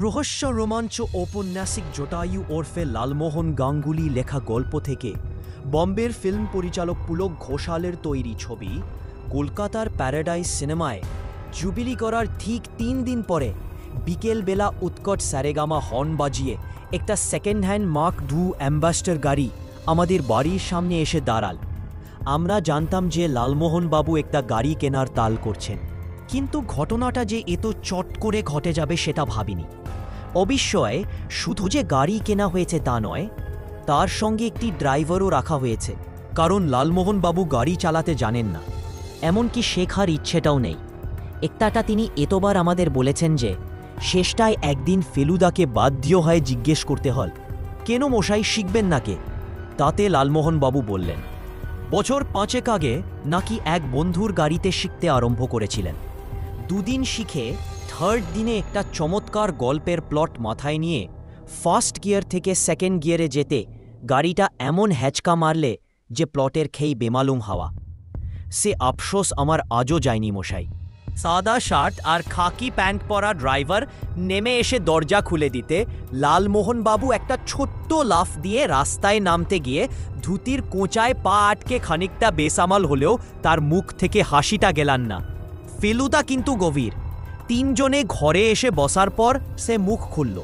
রহস্য রোমাঞ্চ ঔপন্যাসিক জটায়ু ওরফে লালমোহন গাঙ্গুলি লেখা গল্প থেকে বম্বের ফিল্ম পরিচালক পুলক ঘোষালের তৈরি ছবি কলকাতার প্যারাডাইস সিনেমায় জুবিলি করার ঠিক ৩ দিন পরে বিকেলবেলা উৎকট সারেগামা হর্ন বাজিয়ে একটা second hand mark II ambassador গাড়ি আমাদের বাড়ির সামনে এসে দাঁড়াল। আমরা জানতাম যে লালমোহনবাবু একটা গাড়ি কেনার তাল করছেন, কিন্তু ঘটনাটা যে এত চট করে ঘটে যাবে সেটা ভাবিনি। অবশ্যই শুধু যে গাড়ি কেনা হয়েছে তা নয়, তার সঙ্গে একটি ড্রাইভারও রাখা হয়েছে, কারণ লালমোহনবাবু গাড়ি চালাতে জানেন না, এমনকি শেখার ইচ্ছেটাও নেই। একটাটা তিনি এতবার আমাদের বলেছেন যে শেষটায় একদিন ফেলুদাকে বাধ্য হয়ে জিজ্ঞেস করতে হল, কেন মশাই শিখবেন না কে? তাতে লালমোহনবাবু বললেন, বছর ৫ আগে নাকি এক বন্ধুর গাড়িতে শিখতে আরম্ভ করেছিলেন। 2 দিন শিখে 3rd দিনে একটা চমৎকার গল্পের প্লট মাথায় নিয়ে ফার্স্ট গিয়ার থেকে সেকেন্ড গিয়ারে যেতে গাড়িটা এমন হ্যাচকা মারলে যে প্লটের খেই বেমালুম হাওয়া। সে আফসোস আমার আজও যায়নি মশাই। সাদা শার্ট আর খাকি প্যান্ট পরা ড্রাইভার নেমে এসে দরজা খুলে দিতে লালমোহনবাবু একটা ছোট্ট লাফ দিয়ে রাস্তায় নামতে গিয়ে ধুতির কোঁচায় পা আটকে খানিকটা বেসামাল হলেও তার মুখ থেকে হাসিটা গেলান না। ফেলুদা কিন্তু গভীর। 3 জনে ঘরে এসে বসার পর সে মুখ খুলল,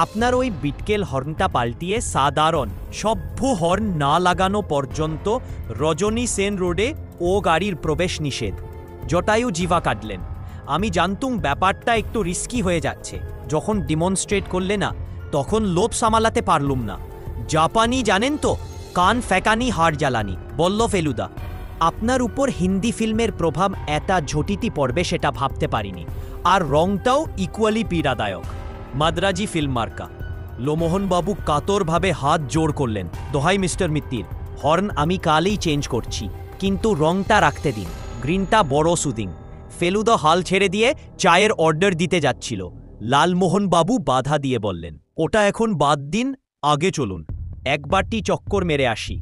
আপনার ওই বিটকেল হর্নটা পাল্টিয়ে সাধারণ সভ্য হর্ন না লাগানো পর্যন্ত রজনী সেন রোডে ও গাড়ির প্রবেশ নিষেধ। জটায়ু জিভা কাটলেন। আমি জানতুম ব্যাপারটা একটু রিস্কি হয়ে যাচ্ছে। যখন ডিমনস্ট্রেট করলে না, তখন লোভ সামালাতে পারলুম না। জাপানি জানেন তো, কান ফেকানি হাড় জ্বালানি, বলল ফেলুদা। আপনার উপর হিন্দি ফিল্মের প্রভাব এটা ঝটিতি পড়বে সেটা ভাবতে পারিনি, আর রংটাও ইকুয়ালি পীড়াদায়ক। মাদ্রাজি ফিল্ম মার্কা। লোমোহনবাবু কাতরভাবে হাত জোড় করলেন, দোহাই মিস্টার মিত্তির, হর্ন আমি কালই চেঞ্জ করছি, কিন্তু রংটা রাখতে দিন, গ্রিনটা বড় সুদিং। ফেলুদা হাল ছেড়ে দিয়ে চায়ের অর্ডার দিতে যাচ্ছিল। লালমোহনবাবু বাধা দিয়ে বললেন, ওটা এখন বাদ দিন, আগে চলুন, একবারটি চক্কর মেরে আসি।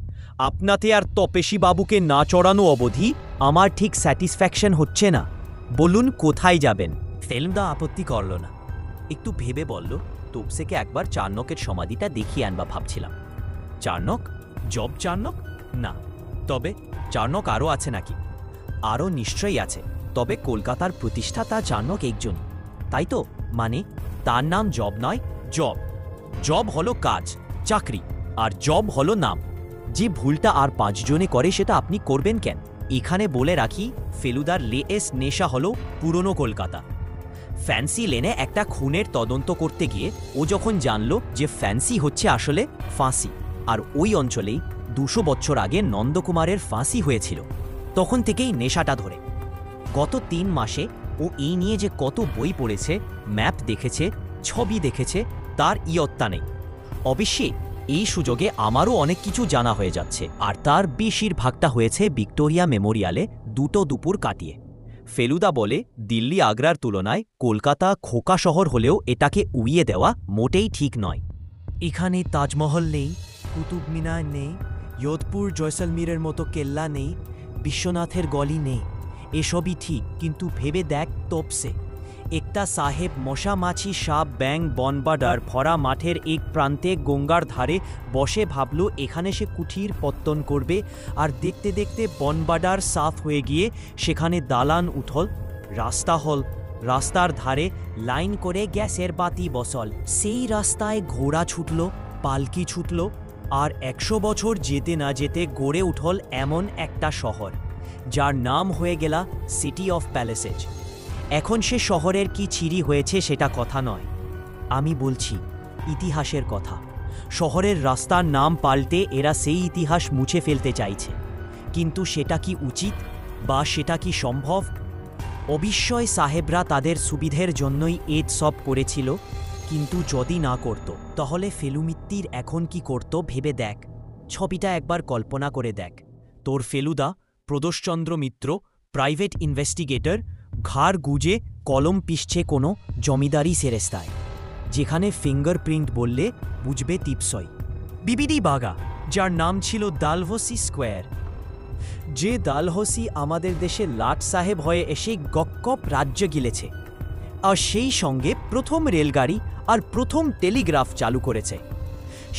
আপনাতে আর তপেশি বাবুকে না চড়ানো অবধি আমার ঠিক স্যাটিসফ্যাকশন হচ্ছে না। বলুন কোথায় যাবেন? ফেলুদা আপত্তি করল না, একটু ভেবে বলল, তোপসেকে একবার চার্নকের সমাধিটা দেখিয়ে আনবা ভাবছিলাম। চার্নক? Job Charnock? না। তবে চার্নক আরও আছে নাকি? আরও নিশ্চয়ই আছে, তবে কলকাতার প্রতিষ্ঠাতা চার্নক একজন, তাই তো? মানে তার নাম জব নয়, জব। জব হলো কাজ, চাকরি, আর জব হলো নাম। যে ভুলটা আর 5 জনে করে সেটা আপনি করবেন কেন? এখানে বলে রাখি, ফেলুদার লেএস নেশা হলো পুরনো কলকাতা। ফ্যান্সি লেনে একটা খুনের তদন্ত করতে গিয়ে ও যখন জানল যে ফ্যান্সি হচ্ছে আসলে ফাঁসি, আর ওই অঞ্চলেই 200 বছর আগে নন্দকুমারের ফাঁসি হয়েছিল, তখন থেকেই নেশাটা ধরে। গত 3 মাসে ও এই নিয়ে যে কত বই পড়েছে, ম্যাপ দেখেছে, ছবি দেখেছে, তার ইয়ত্তা নেই। অবশ্যই এই সুযোগে আমারও অনেক কিছু জানা হয়ে যাচ্ছে, আর তার বেশিরভাগটা হয়েছে ভিক্টোরিয়া মেমোরিয়ালে 2টো দুপুর কাটিয়ে। ফেলুদা বলে, দিল্লি আগ্রার তুলনায় কলকাতা খোকা শহর হলেও এটাকে উড়িয়ে দেওয়া মোটেই ঠিক নয়। এখানে তাজমহল নেই, কুতুব মিনার নেই, যোধপুর জয়সলমীরের মতো কেল্লা নেই, বিশ্বনাথের গলি নেই, এসবই ঠিক, কিন্তু ভেবে দেখ তোপসে। একটা সাহেব মশা মাছি সাপ ব্যাং বনবাডার ভরা মাঠের এক প্রান্তে গঙ্গার ধারে বসে ভাবল এখানে সে কুঠির পত্তন করবে, আর দেখতে দেখতে বনবাডার সাফ হয়ে গিয়ে সেখানে দালান উঠল, রাস্তা হল, রাস্তার ধারে লাইন করে গ্যাসের বাতি বসল, সেই রাস্তায় ঘোড়া ছুটল, পালকি ছুটল, আর 100 বছর যেতে না যেতে গড়ে উঠল এমন একটা শহর যার নাম হয়ে গেলা সিটি অফ প্যালেসেজ। এখন সে শহরের কি ছিরি হয়েছে সেটা কথা নয়, আমি বলছি ইতিহাসের কথা। শহরের রাস্তার নাম পাল্টে এরা সেই ইতিহাস মুছে ফেলতে চাইছে, কিন্তু সেটা কি উচিত বা সেটা কি সম্ভব? অবশ্যই সাহেবরা তাদের সুবিধের জন্যই এড সব করেছিল, কিন্তু যদি না করত তাহলে ফেলুমিত্তির এখন কি করত ভেবে দেখ। ছবিটা একবার কল্পনা করে দেখ, তোর ফেলুদা প্রদোষচন্দ্র মিত্র, প্রাইভেট ইনভেস্টিগেটর, ঘাড় গুজে কলম পিষছে কোনো জমিদারি সেরেস্তায়, যেখানে ফিঙ্গারপ্রিন্ট বললে বুঝবে টিপসই। বিবিডি বাগা, যার নাম ছিল ডালহৌসি স্কোয়ার, যে ডালহৌসি আমাদের দেশে লাট সাহেব হয়ে এসে গক্কপ রাজ্য গিলেছে, আর সেই সঙ্গে প্রথম রেলগাড়ি আর প্রথম টেলিগ্রাফ চালু করেছে।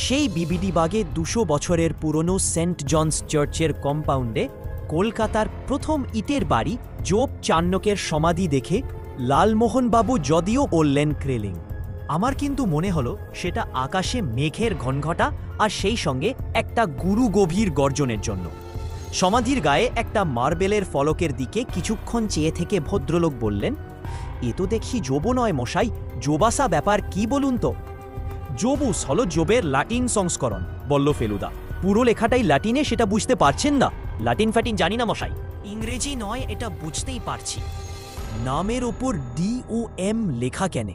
সেই বিবিডি বাগে 200 বছরের পুরনো সেন্ট জনস চার্চের কম্পাউন্ডে কলকাতার প্রথম ইটের বাড়ি জোপ চান্নকের সমাধি দেখে লালমোহনবাবু যদিও বললেন ক্রেলিং, আমার কিন্তু মনে হলো সেটা আকাশে মেঘের ঘনঘটা আর সেই সঙ্গে একটা গুরু গভীর গর্জনের জন্য। সমাধির গায়ে একটা মার্বেলের ফলকের দিকে কিছুক্ষণ চেয়ে থেকে ভদ্রলোক বললেন, এ তো দেখি জোবো নয় মশাই, জোবাসা ব্যাপার কি বলুন তো? জোবুস হলো জোবের লাটিন সংস্করণ, বলল ফেলুদা। পুরো লেখাটাই লাটিনে, সেটা বুঝতে পারছেন না? লাটিন ফ্যাটিন জানি না মশাই। ইংরেজি নয়, এটা বুঝতেই পারছি। নামের ওপর DOM লেখা কেন?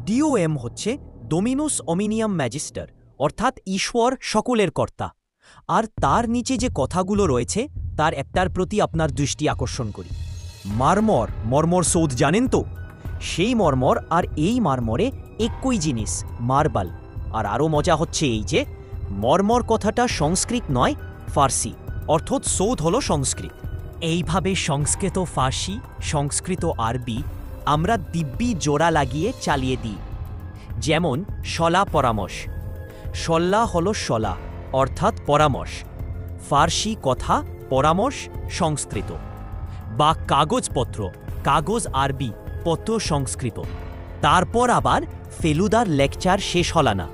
DOM হচ্ছে ডোমিনুস অমিনিয়াম ম্যাজিস্টার, অর্থাৎ ঈশ্বর সকলের কর্তা। আর তার নিচে যে কথাগুলো রয়েছে তার একটার প্রতি আপনার দৃষ্টি আকর্ষণ করি। মারমর, মর্মর সৌধ জানেন তো? সেই মর্মর আর এই মারমরে একই জিনিস, মার্বাল। আর আরও মজা হচ্ছে এই যে মর্মর কথাটা সংস্কৃত নয়, ফার্সি, অর্থাৎ সৌধ হলো সংস্কৃত। এইভাবে সংস্কৃত ফার্সি, সংস্কৃত আরবি আমরা দিব্যি জোড়া লাগিয়ে চালিয়ে দিই। যেমন শলা পরামর্শ, শল্লা হলো শলা অর্থাৎ পরামর্শ, ফার্সি কথা পরামর্শ সংস্কৃত। বা কাগজপত্র, কাগজ আরবি, পত্র সংস্কৃত। তারপর আবার ফেলুদার লেকচার শেষ হল না,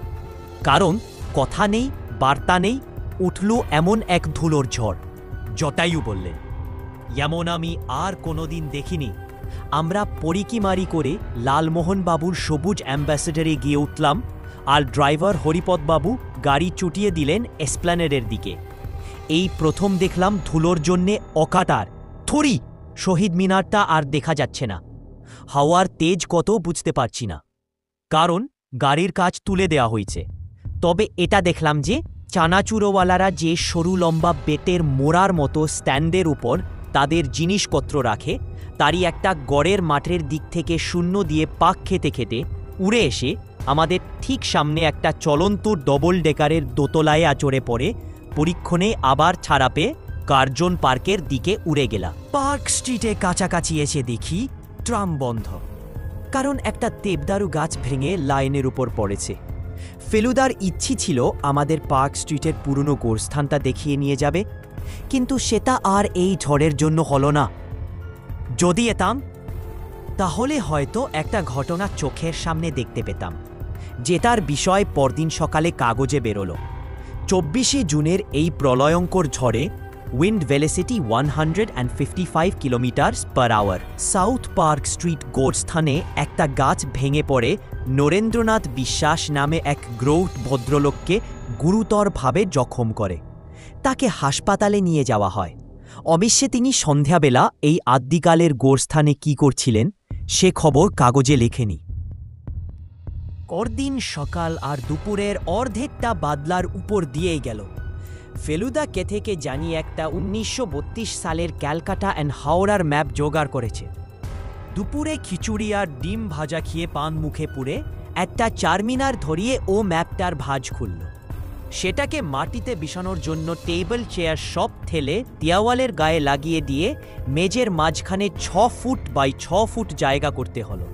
কারণ কথা নেই, বার্তা নেই, উঠল এমন এক ধুলোর ঝড়। জটায়ু বললেন, এমন আমি আর কোনোদিন দেখিনি। আমরা পরিকিমারি করে লালমোহনবাবুর সবুজ অ্যাম্বাসেডারে গিয়ে উঠলাম, আর ড্রাইভার হরিপদবাবু গাড়ি চুটিয়ে দিলেন এসপ্ল্যানেডের দিকে। এই প্রথম দেখলাম ধুলোর জন্যে অকাটার থরি শহীদ মিনারটা আর দেখা যাচ্ছে না। হাওয়ার তেজ কত বুঝতে পারছি না, কারণ গাড়ির কাজ তুলে দেওয়া হয়েছে। তবে এটা দেখলাম যে চানাচুরোওয়ালারা যে সরু লম্বা বেতের মোড়ার মতো স্ট্যান্ডের উপর তাদের জিনিসপত্র রাখে, তারই একটা গড়ের মাঠের দিক থেকে শূন্য দিয়ে পাক খেতে খেতে উড়ে এসে আমাদের ঠিক সামনে একটা চলন্ত ডবল ডেকারের দোতলায় আচড়ে পড়ে পরীক্ষণে আবার ছাড়া পেয়ে কার্জন পার্কের দিকে উড়ে গেলা। পার্ক স্ট্রিটে কাছাকাছি এসে দেখি ট্রাম বন্ধ, কারণ একটা দেবদারু গাছ ভেঙে লাইনের উপর পড়েছে। ফেলুদার ইচ্ছে ছিল আমাদের পার্ক স্ট্রিটের পুরনো গোরস্থানটা দেখিয়ে নিয়ে যাবে, কিন্তু সেটা আর এই ঝড়ের জন্য হলো না। যদি এতাম তাহলে হয়তো একটা ঘটনা চোখের সামনে দেখতে পেতাম, যেটার বিষয় পরদিন সকালে কাগজে বেরোলো। 24শে জুনের এই প্রলয়ঙ্কর ঝড়ে wind velocity 155 kilometre per hour. South Park Street গোরস্থানে একটা গাছ ভেঙে পড়ে নরেন্দ্রনাথ বিশ্বাস নামে এক গ্রৌট ভদ্রলোককে গুরুতরভাবে জখম করে। তাকে হাসপাতালে নিয়ে যাওয়া হয়। অবশ্যই তিনি সন্ধ্যাবেলা এই আদ্যিকালের গোরস্থানে কি করছিলেন সে খবর কাগজে লেখেনি। পরদিন সকাল আর দুপুরের অর্ধেকটা বাদলার উপর দিয়েই গেল। ফেলুদা কে থেকে জানি একটা 1932 সালের ক্যালকাটা অ্যান্ড হাওড়ার ম্যাপ জোগাড় করেছে। দুপুরে খিচুড়ি আর ডিম ভাজা খেয়ে পান মুখে পুরে একটা চারমিনার ধরিয়ে ও ম্যাপটার ভাঁজ খুলল। সেটাকে মাটিতে বিছানোর জন্য টেবিল চেয়ার সব ঠেলে দেওয়ালের গায়ে লাগিয়ে দিয়ে মেজের মাঝখানে 6 ফুট বাই 6 ফুট জায়গা করতে হলো।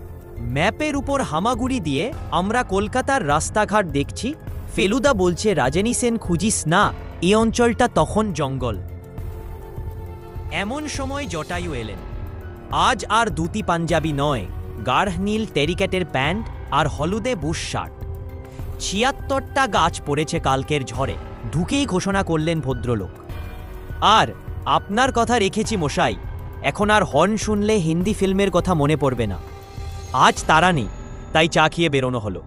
ম্যাপের উপর হামাগুড়ি দিয়ে আমরা কলকাতার রাস্তাঘাট দেখছি। ফেলুদা বলছে, রাজনী সেন খুঁজিস না, এই অঞ্চলটা তখন জঙ্গল। এমন সময় জটায়ু এলেন। আজ আর ধুতি পাঞ্জাবি নয়, গাঢ় নীল টেরিকেটের প্যান্ট আর হলুদে বুশ শার্ট। ৭৬টা গাছ পড়েছে কালকের ঝড়ে, ঢুকেই ঘোষণা করলেন ভদ্রলোক। আর আপনার কথা রেখেছি মশাই, এখন আর হর্ন শুনলে হিন্দি ফিল্মের কথা মনে পড়বে না। আজ তারা নেই, তাই চা খেয়ে বেরোনো হলো।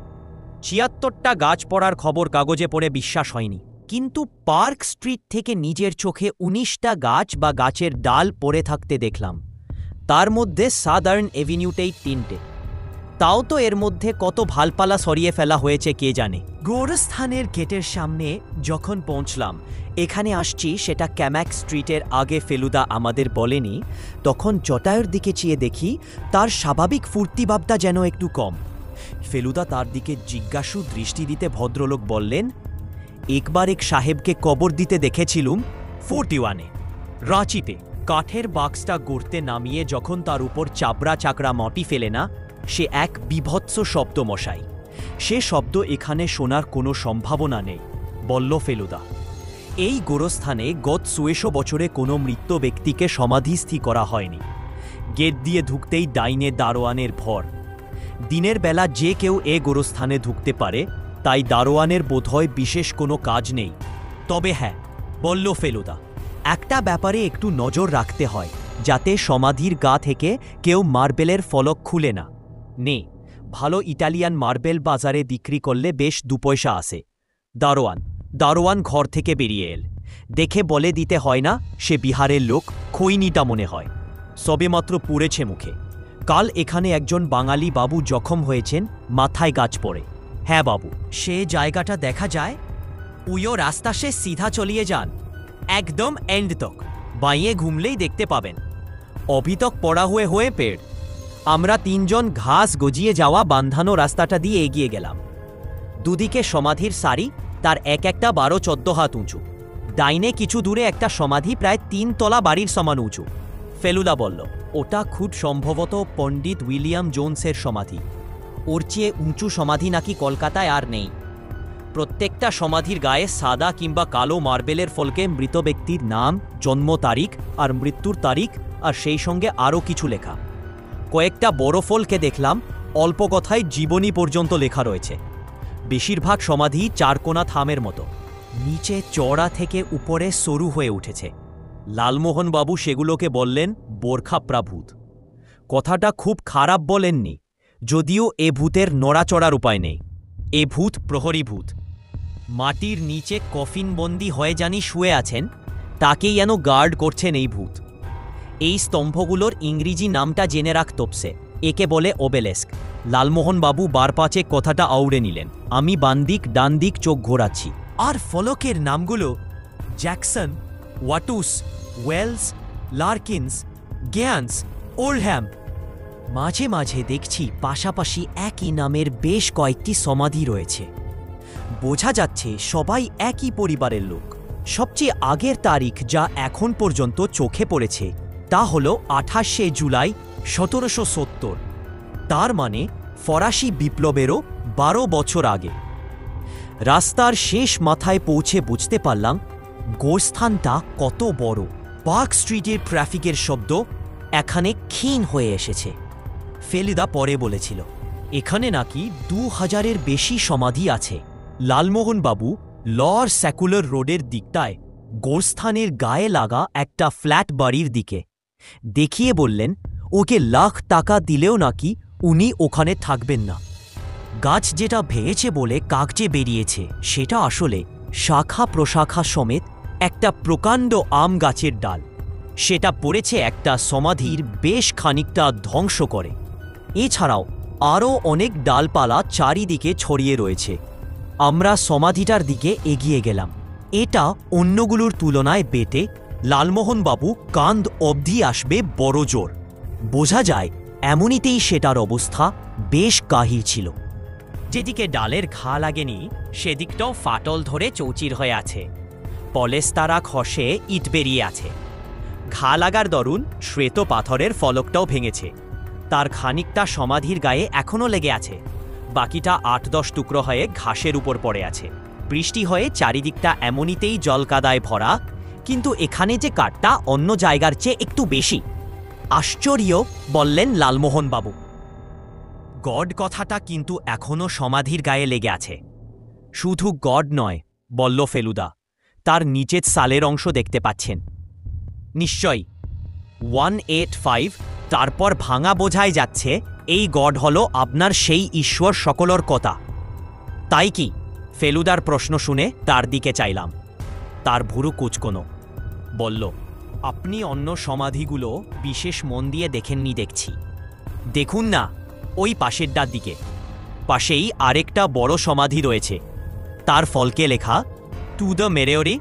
৭৬টা গাছ পড়ার খবর কাগজে পড়ে বিশ্বাস হয়নি, কিন্তু পার্ক স্ট্রিট থেকে নিজের চোখে ১৯টা গাছ বা গাছের ডাল পড়ে থাকতে দেখলাম। তার মধ্যে সাদার্ন এভিনিউতেই ৩টে। তাও তো এর মধ্যে কত ভালপালা সরিয়ে ফেলা হয়েছে কে জানে। গোরস্থানের গেটের সামনে যখন পৌঁছলাম, এখানে আসছি সেটা ক্যাম্যাক স্ট্রিটের আগে ফেলুদা আমাদের বলেনি, তখন জটায়ুর দিকে চেয়ে দেখি তার স্বাভাবিক ফুর্তিভাবটা যেন একটু কম। ফেলুদা তার দিকে জিজ্ঞাসু দৃষ্টি দিতে ভদ্রলোক বললেন, একবার এক সাহেবকে কবর দিতে দেখেছিলুম 41-এ রাঁচিতে। কাঠের বাক্সটা গড়তে নামিয়ে যখন তার উপর চাবড়া চাকরা মাটি ফেলে না, সে এক বিভৎস শব্দ মশাই। সে শব্দ এখানে শোনার কোনো সম্ভাবনা নেই, বলল ফেলুদা। এই গোরস্থানে গত ৬০০ বছরে কোনো মৃত ব্যক্তিকে সমাধিস্থ করা হয়নি। গেট দিয়ে ঢুকতেই ডাইনে দারোয়ানের ভর। দিনের বেলা যে কেউ এ গোরস্থানে ঢুকতে পারে, তাই দারোয়ানের বোধহয় বিশেষ কোনো কাজ নেই। তবে হ্যাঁ, বলল ফেলুদা, একটা ব্যাপারে একটু নজর রাখতে হয়, যাতে সমাধির গা থেকে কেউ মার্বেলের ফলক খুলে না। নে, ভালো ইটালিয়ান মার্বেল বাজারে বিক্রি করলে বেশ ২ পয়সা আসে। দারোয়ান ঘর থেকে বেরিয়ে এল। দেখে বলে দিতে হয় না সে বিহারের লোক, খৈনিটা মনে হয়। সবেমাত্র পুড়েছে মুখে। কাল এখানে একজন বাঙালি বাবু জখম হয়েছেন, মাথায় গাছ পড়ে। হ্যাঁ বাবু, সে জায়গাটা দেখা যায়? উইও রাস্তা সে সিধা চলিয়ে যান, একদম এন্ড তক। বাইয়ে ঘুমলেই দেখতে পাবেন। অভি তক পড়া হয়ে পেড়। আমরা ৩ জন ঘাস গজিয়ে যাওয়া বান্ধানো রাস্তাটা দিয়ে এগিয়ে গেলাম। দুদিকে সমাধির সারি, তার এক একটা ১২-১৪ হাত উঁচু। ডাইনে কিছু দূরে একটা সমাধি প্রায় ৩ তলা বাড়ির সমান উঁচু। ফেলুদা বলল, ওটা খুব সম্ভবত পণ্ডিত উইলিয়াম জোনসের সমাধি। ওর চেয়ে উঁচু সমাধি নাকি কলকাতায় আর নেই। প্রত্যেকটা সমাধির গায়ে সাদা কিংবা কালো মার্বেলের ফলকে মৃত ব্যক্তির নাম, জন্ম তারিখ আর মৃত্যুর তারিখ, আর সেই সঙ্গে আরও কিছু লেখা। কয়েকটা বড় ফলকে দেখলাম, অল্প কথায় জীবনী পর্যন্ত লেখা রয়েছে। বেশিরভাগ সমাধি চারকোনা থামের মতো, নিচে চড়া থেকে উপরে সরু হয়ে উঠেছে। লালমোহনবাবু সেগুলোকে বললেন বোরখাপ্রা ভূত। কথাটা খুব খারাপ বলেননি, যদিও এ ভূতের নড়াচড়ার উপায় নেই। এ ভূত প্রহরী ভূত। মাটির নিচে কফিনবন্দি হয়ে জানি শুয়ে আছেন, তাকেই যেন গার্ড করছেন এই ভূত। এই স্তম্ভগুলোর ইংরেজি নামটা জেনে রাখ তোপসে, একে বলে ওবেলেস্ক। লালমোহনবাবু বারপাচে কথাটা আউড়ে নিলেন। আমি বান্দিক ডান দিক চোখ ঘোরাচ্ছি। আর ফলকের নামগুলো জ্যাকসন, ওয়াটুস, ওয়েলস, লার্কিন্স, গেয়ান্স, ওল্ডহ্যাম। মাঝে মাঝে দেখছি পাশাপাশি একই নামের বেশ কয়েকটি সমাধি রয়েছে। বোঝা যাচ্ছে সবাই একই পরিবারের লোক। সবচেয়ে আগের তারিখ যা এখন পর্যন্ত চোখে পড়েছে তা হল ২৮শে জুলাই ১৭৭০। তার মানে ফরাসি বিপ্লবেরও ১২ বছর আগে। রাস্তার শেষ মাথায় পৌঁছে বুঝতে পারলাম গোরস্থানটা কত বড়। পার্ক স্ট্রিটের ট্রাফিকের শব্দ এখানে ক্ষীণ হয়ে এসেছে। ফেলুদা পরে বলেছিল, এখানে নাকি ২০০০-এর বেশি সমাধি আছে। লালমোহনবাবু লর সেকুলার রোডের দিকটায় গোরস্থানের গায়ে লাগা একটা ফ্ল্যাট বাড়ির দিকে দেখিয়ে বললেন, ওকে লাখ টাকা দিলেও নাকি উনি ওখানে থাকবেন না। গাছ যেটা ভেঙেছে বলে কাগজে বেরিয়েছে, সেটা আসলে শাখা প্রশাখা সমেত একটা প্রকাণ্ড আম গাছের ডাল। সেটা পড়েছে একটা সমাধির বেশ খানিকটা ধ্বংস করে। এছাড়াও আরও অনেক ডালপালা চারিদিকে ছড়িয়ে রয়েছে। আমরা সমাধিটার দিকে এগিয়ে গেলাম। এটা অন্যগুলোর তুলনায় বেটে। লালমোহনবাবু কাঁধ অবধি আসবে বড় জোর। বোঝা যায় এমনিতেই সেটার অবস্থা বেশ কাহিল ছিল। যেদিকে ডালের ঘা লাগেনি সেদিকটাও ফাটল ধরে চৌচির হয়ে আছে। পলেস্তারা খসে ইট বেরিয়ে আছে। ঘা লাগার দরুন শ্বেত পাথরের ফলকটাও ভেঙেছে। তার খানিকটা সমাধির গায়ে এখনও লেগে আছে। বাকিটা ৮-১০ টুকরো হয়ে ঘাসের উপর পড়ে আছে। বৃষ্টি হয়ে চারিদিকটা এমনিতেই জলকাদায় ভরা, কিন্তু এখানে যে কাঠটা অন্য জায়গার চেয়ে একটু বেশি। আশ্চর্য, বললেন লালমোহনবাবু। গড কথাটা কিন্তু এখনও সমাধির গায়ে লেগে আছে। শুধু গড নয়, বলল ফেলুদা, তার নিচের সালের অংশ দেখতে পাচ্ছেন। নিশ্চয়ই 185। তারপর ভাঙা বোঝাই যাচ্ছে এই গড হল আপনার সেই ঈশ্বর সকলর কথা। তাই কি? ফেলুদার প্রশ্ন শুনে তার দিকে চাইলাম। তার ভুরু কুচকোনো। বলল, আপনি অন্য সমাধিগুলো বিশেষ মন দিয়ে দেখেননি দেখছি। দেখুন না, ওই পাশেরটার দিকে। পাশেই আরেকটা বড় সমাধি রয়েছে। তার ফলকে লেখা, to the memory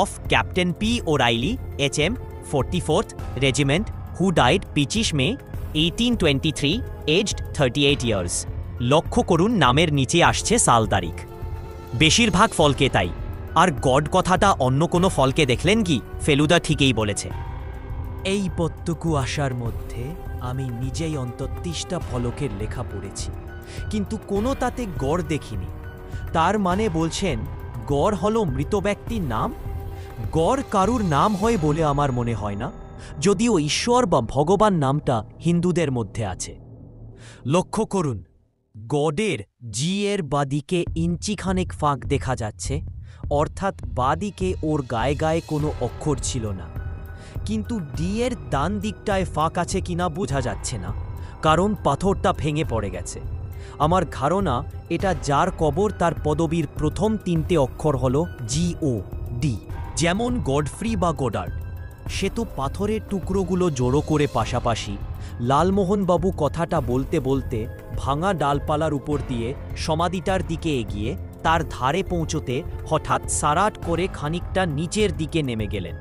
of captain P O'Reilly, HM 44th regiment, who died 25 May 1823, aged 38 years. লক্ষ্য করুন নামের নিচে আসছে সাল তারিখ। বেশিরভাগ ফলকে তাই। আর গড কথাটা অন্য কোনো ফলকে দেখলেন কি? ফেলুদা ঠিকই বলেছে। এই পত্তকু আসার মধ্যে আমি নিজেই অন্তত 30টা ফলকের লেখা পড়েছি, কিন্তু কোনো তাতে গড় দেখিনি। তার মানে বলছেন গড় হলো মৃত ব্যক্তির নাম? গড় কারুর নাম হয় বলে আমার মনে হয় না, যদিও ঈশ্বর বা ভগবান নামটা হিন্দুদের মধ্যে আছে। লক্ষ্য করুন, গডের জি এর বাদিকে ইঞ্চিখানেক ফাঁক দেখা যাচ্ছে, অর্থাৎ বাদিকে ওর গায়ে গায়ে কোনো অক্ষর ছিল না। কিন্তু ডি এর ডান দিকটায় ফাঁক আছে কিনা বোঝা যাচ্ছে না, কারণ পাথরটা ভেঙে পড়ে গেছে। আমার ধারণা এটা যার কবর তার পদবীর প্রথম 3টে অক্ষর হলো GO ডি, যেমন গডফ্রি বা গোডার্ড। সে তো পাথরের টুকরোগুলো জড়ো করে পাশাপাশি লালমোহনবাবু কথাটা বলতে বলতে ভাঙা ডালপালার উপর দিয়ে সমাধিটার দিকে এগিয়ে তার ধারে পৌঁছতে হঠাৎ সারাট করে খানিকটা নিচের দিকে নেমে গেলেন।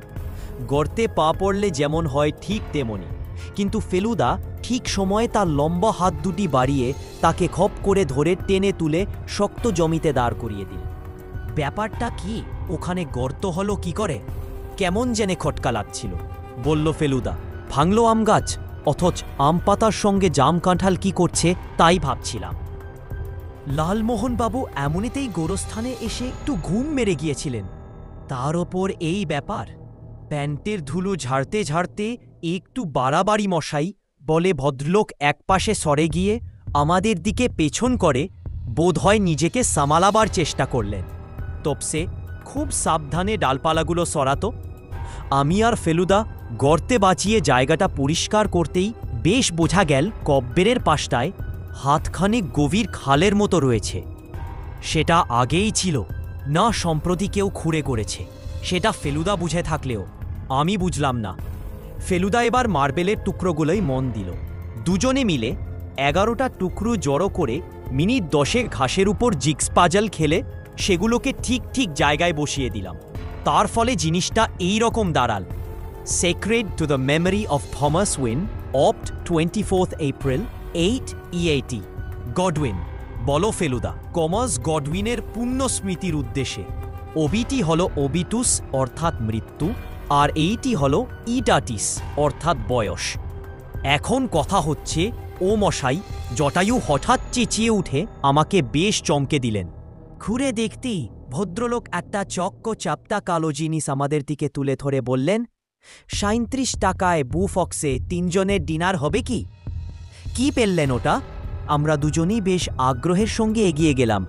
গর্তে পা পড়লে যেমন হয় ঠিক তেমনি, কিন্তু ফেলুদা ঠিক সময়ে তার লম্বা হাত দুটি বাড়িয়ে তাকে খপ করে ধরে টেনে তুলে শক্ত জমিতে দাঁড় করিয়ে দিল। ব্যাপারটা কি? ওখানে গর্ত হলো কি করে? কেমন জেনে খটকা লাগছিল, বলল ফেলুদা। ভাঙলো আম গাছ, অথচ আম পাতার সঙ্গে জাম কাঁঠাল কি করছে তাই ভাবছিলাম। লালমোহনবাবু এমনিতেই গোরস্থানে এসে একটু ঘুম মেরে গিয়েছিলেন, তার ওপর এই ব্যাপার। প্যান্টের ধুলো ঝাড়তে ঝাড়তে একটু বাড়াবাড়ি মশাই, বলে ভদ্রলোক একপাশে সরে গিয়ে আমাদের দিকে পেছন করে বোধহয় নিজেকে সামালাবার চেষ্টা করলেন। তপসে খুব সাবধানে ডালপালাগুলো সরাতো। আমি আর ফেলুদা গর্তে বাঁচিয়ে জায়গাটা পরিষ্কার করতেই বেশ বোঝা গেল কব্বেরের পাশটায় হাতখানেক গভীর খালের মতো রয়েছে। সেটা আগেই ছিল না সম্প্রতি কেউ খুঁড়ে করেছে, সেটা ফেলুদা বুঝে থাকলেও আমি বুঝলাম না। ফেলুদা এবার মার্বেলের টুকরোগুলোই মন দিল। দুজনে মিলে 11টা টুকরো জড়ো করে মিনিট 10 ঘাসের উপর জিগস পাজল খেলে সেগুলোকে ঠিক ঠিক জায়গায় বসিয়ে দিলাম। তার ফলে জিনিসটা এই রকম দাঁড়াল: sacred to the memory of Thomas win, opt 24 April 880। Godwin. বলো ফেলুদা, কমাস গডউইনের পুণ্য স্মৃতির উদ্দেশ্যে। ওবিটি হল ওবিটুস অর্থাৎ মৃত্যু, আর এইটি হল ইটাটিস অর্থাৎ বয়স। এখন কথা হচ্ছে, ও মশাই, জটায়ু হঠাৎ চেঁচিয়ে উঠে আমাকে বেশ চমকে দিলেন। ঘুরে দেখতেই ভদ্রলোক একটা চক্ক চাপটা কালো জিনিস আমাদের দিকে তুলে ধরে বললেন, 37 টাকায় বুফক্সে 3 জনের ডিনার হবে কি? কি পেললেন ওটা? আমরা দুজনেই বেশ আগ্রহের সঙ্গে এগিয়ে গেলাম।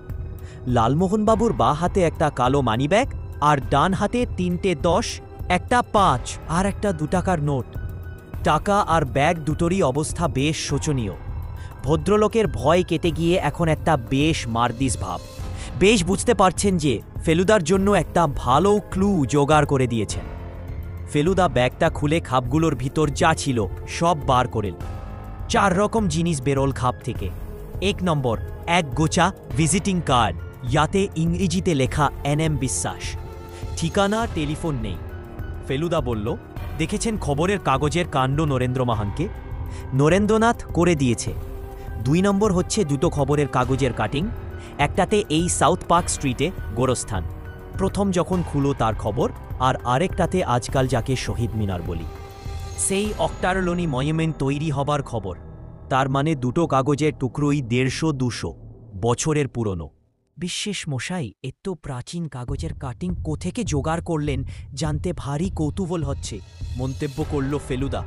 লালমোহনবাবুর বাঁ হাতে একটা কালো মানিব্যাগ, আর ডান হাতে 3টে 10, একটা 5 আর একটা 2 টাকার নোট। টাকা আর ব্যাগ দুটোরই অবস্থা বেশ শোচনীয়। ভদ্রলোকের ভয় কেটে গিয়ে এখন একটা বেশ মারদিস ভাব। বেশ বুঝতে পারছেন যে ফেলুদার জন্য একটা ভালো ক্লু জোগাড় করে দিয়েছেন। ফেলুদা ব্যাগটা খুলে খাপগুলোর ভিতর যা ছিল সব বার করেন। 4 রকম জিনিস বেরোল খাপ থেকে। 1 নম্বর, এক গোছা ভিজিটিং কার্ড, ইয়াতে ইংরেজিতে লেখা NM বিশ্বাস। ঠিকানা, টেলিফোন নেই। ফেলুদা বলল, দেখেছেন খবরের কাগজের কাণ্ড নরেন্দ্র মাহানকে? নরেন্দ্রনাথ করে দিয়েছে। 2 নম্বর হচ্ছে 2টো খবরের কাগজের কাটিং, একটাতে এই সাউথ পার্ক স্ট্রিটে গোরস্থান, প্রথম যখন খুলো তার খবর, আর আরেকটাতে আজকাল যাকে শহীদ মিনার বলি, সেই অক্টারলোনি মনুমেন্ট তৈরি হবার খবর। তার মানে 2টো কাগজের টুকরোই 150-200 বছরের পুরনো। বিশেষ মশাই, এত প্রাচীন কাগজের কাটিং কোথেকে জোগাড় করলেন জানতে ভারী কৌতূহল হচ্ছে, মন্তব্য করল ফেলুদা।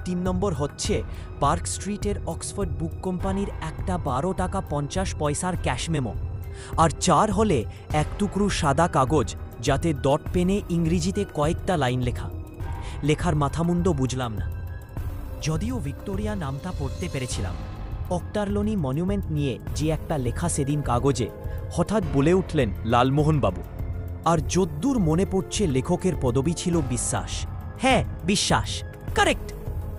3 নম্বর হচ্ছে পার্ক স্ট্রিটের অক্সফোর্ড বুক কোম্পানির একটা 12 টাকা 50 পয়সার ক্যাশ মেমো। আর 4 হলে এক টুকরো সাদা কাগজ, যাতে ডট পেনে ইংরেজিতে কয়েকটা লাইন লেখা। লেখার মাথামুন্ড বুঝলাম না, যদিও ভিক্টোরিয়া নামটা পড়তে পেরেছিলাম। অক্টারলোনি মনুমেন্ট নিয়ে যে একটা লেখা সেদিন কাগজে, হঠাৎ বলে উঠলেন লালমোহনবাবু। আর যদ্দূর মনে পড়ছে লেখকের পদবি ছিল বিশ্বাস। হ্যাঁ, বিশ্বাস, কারেক্ট।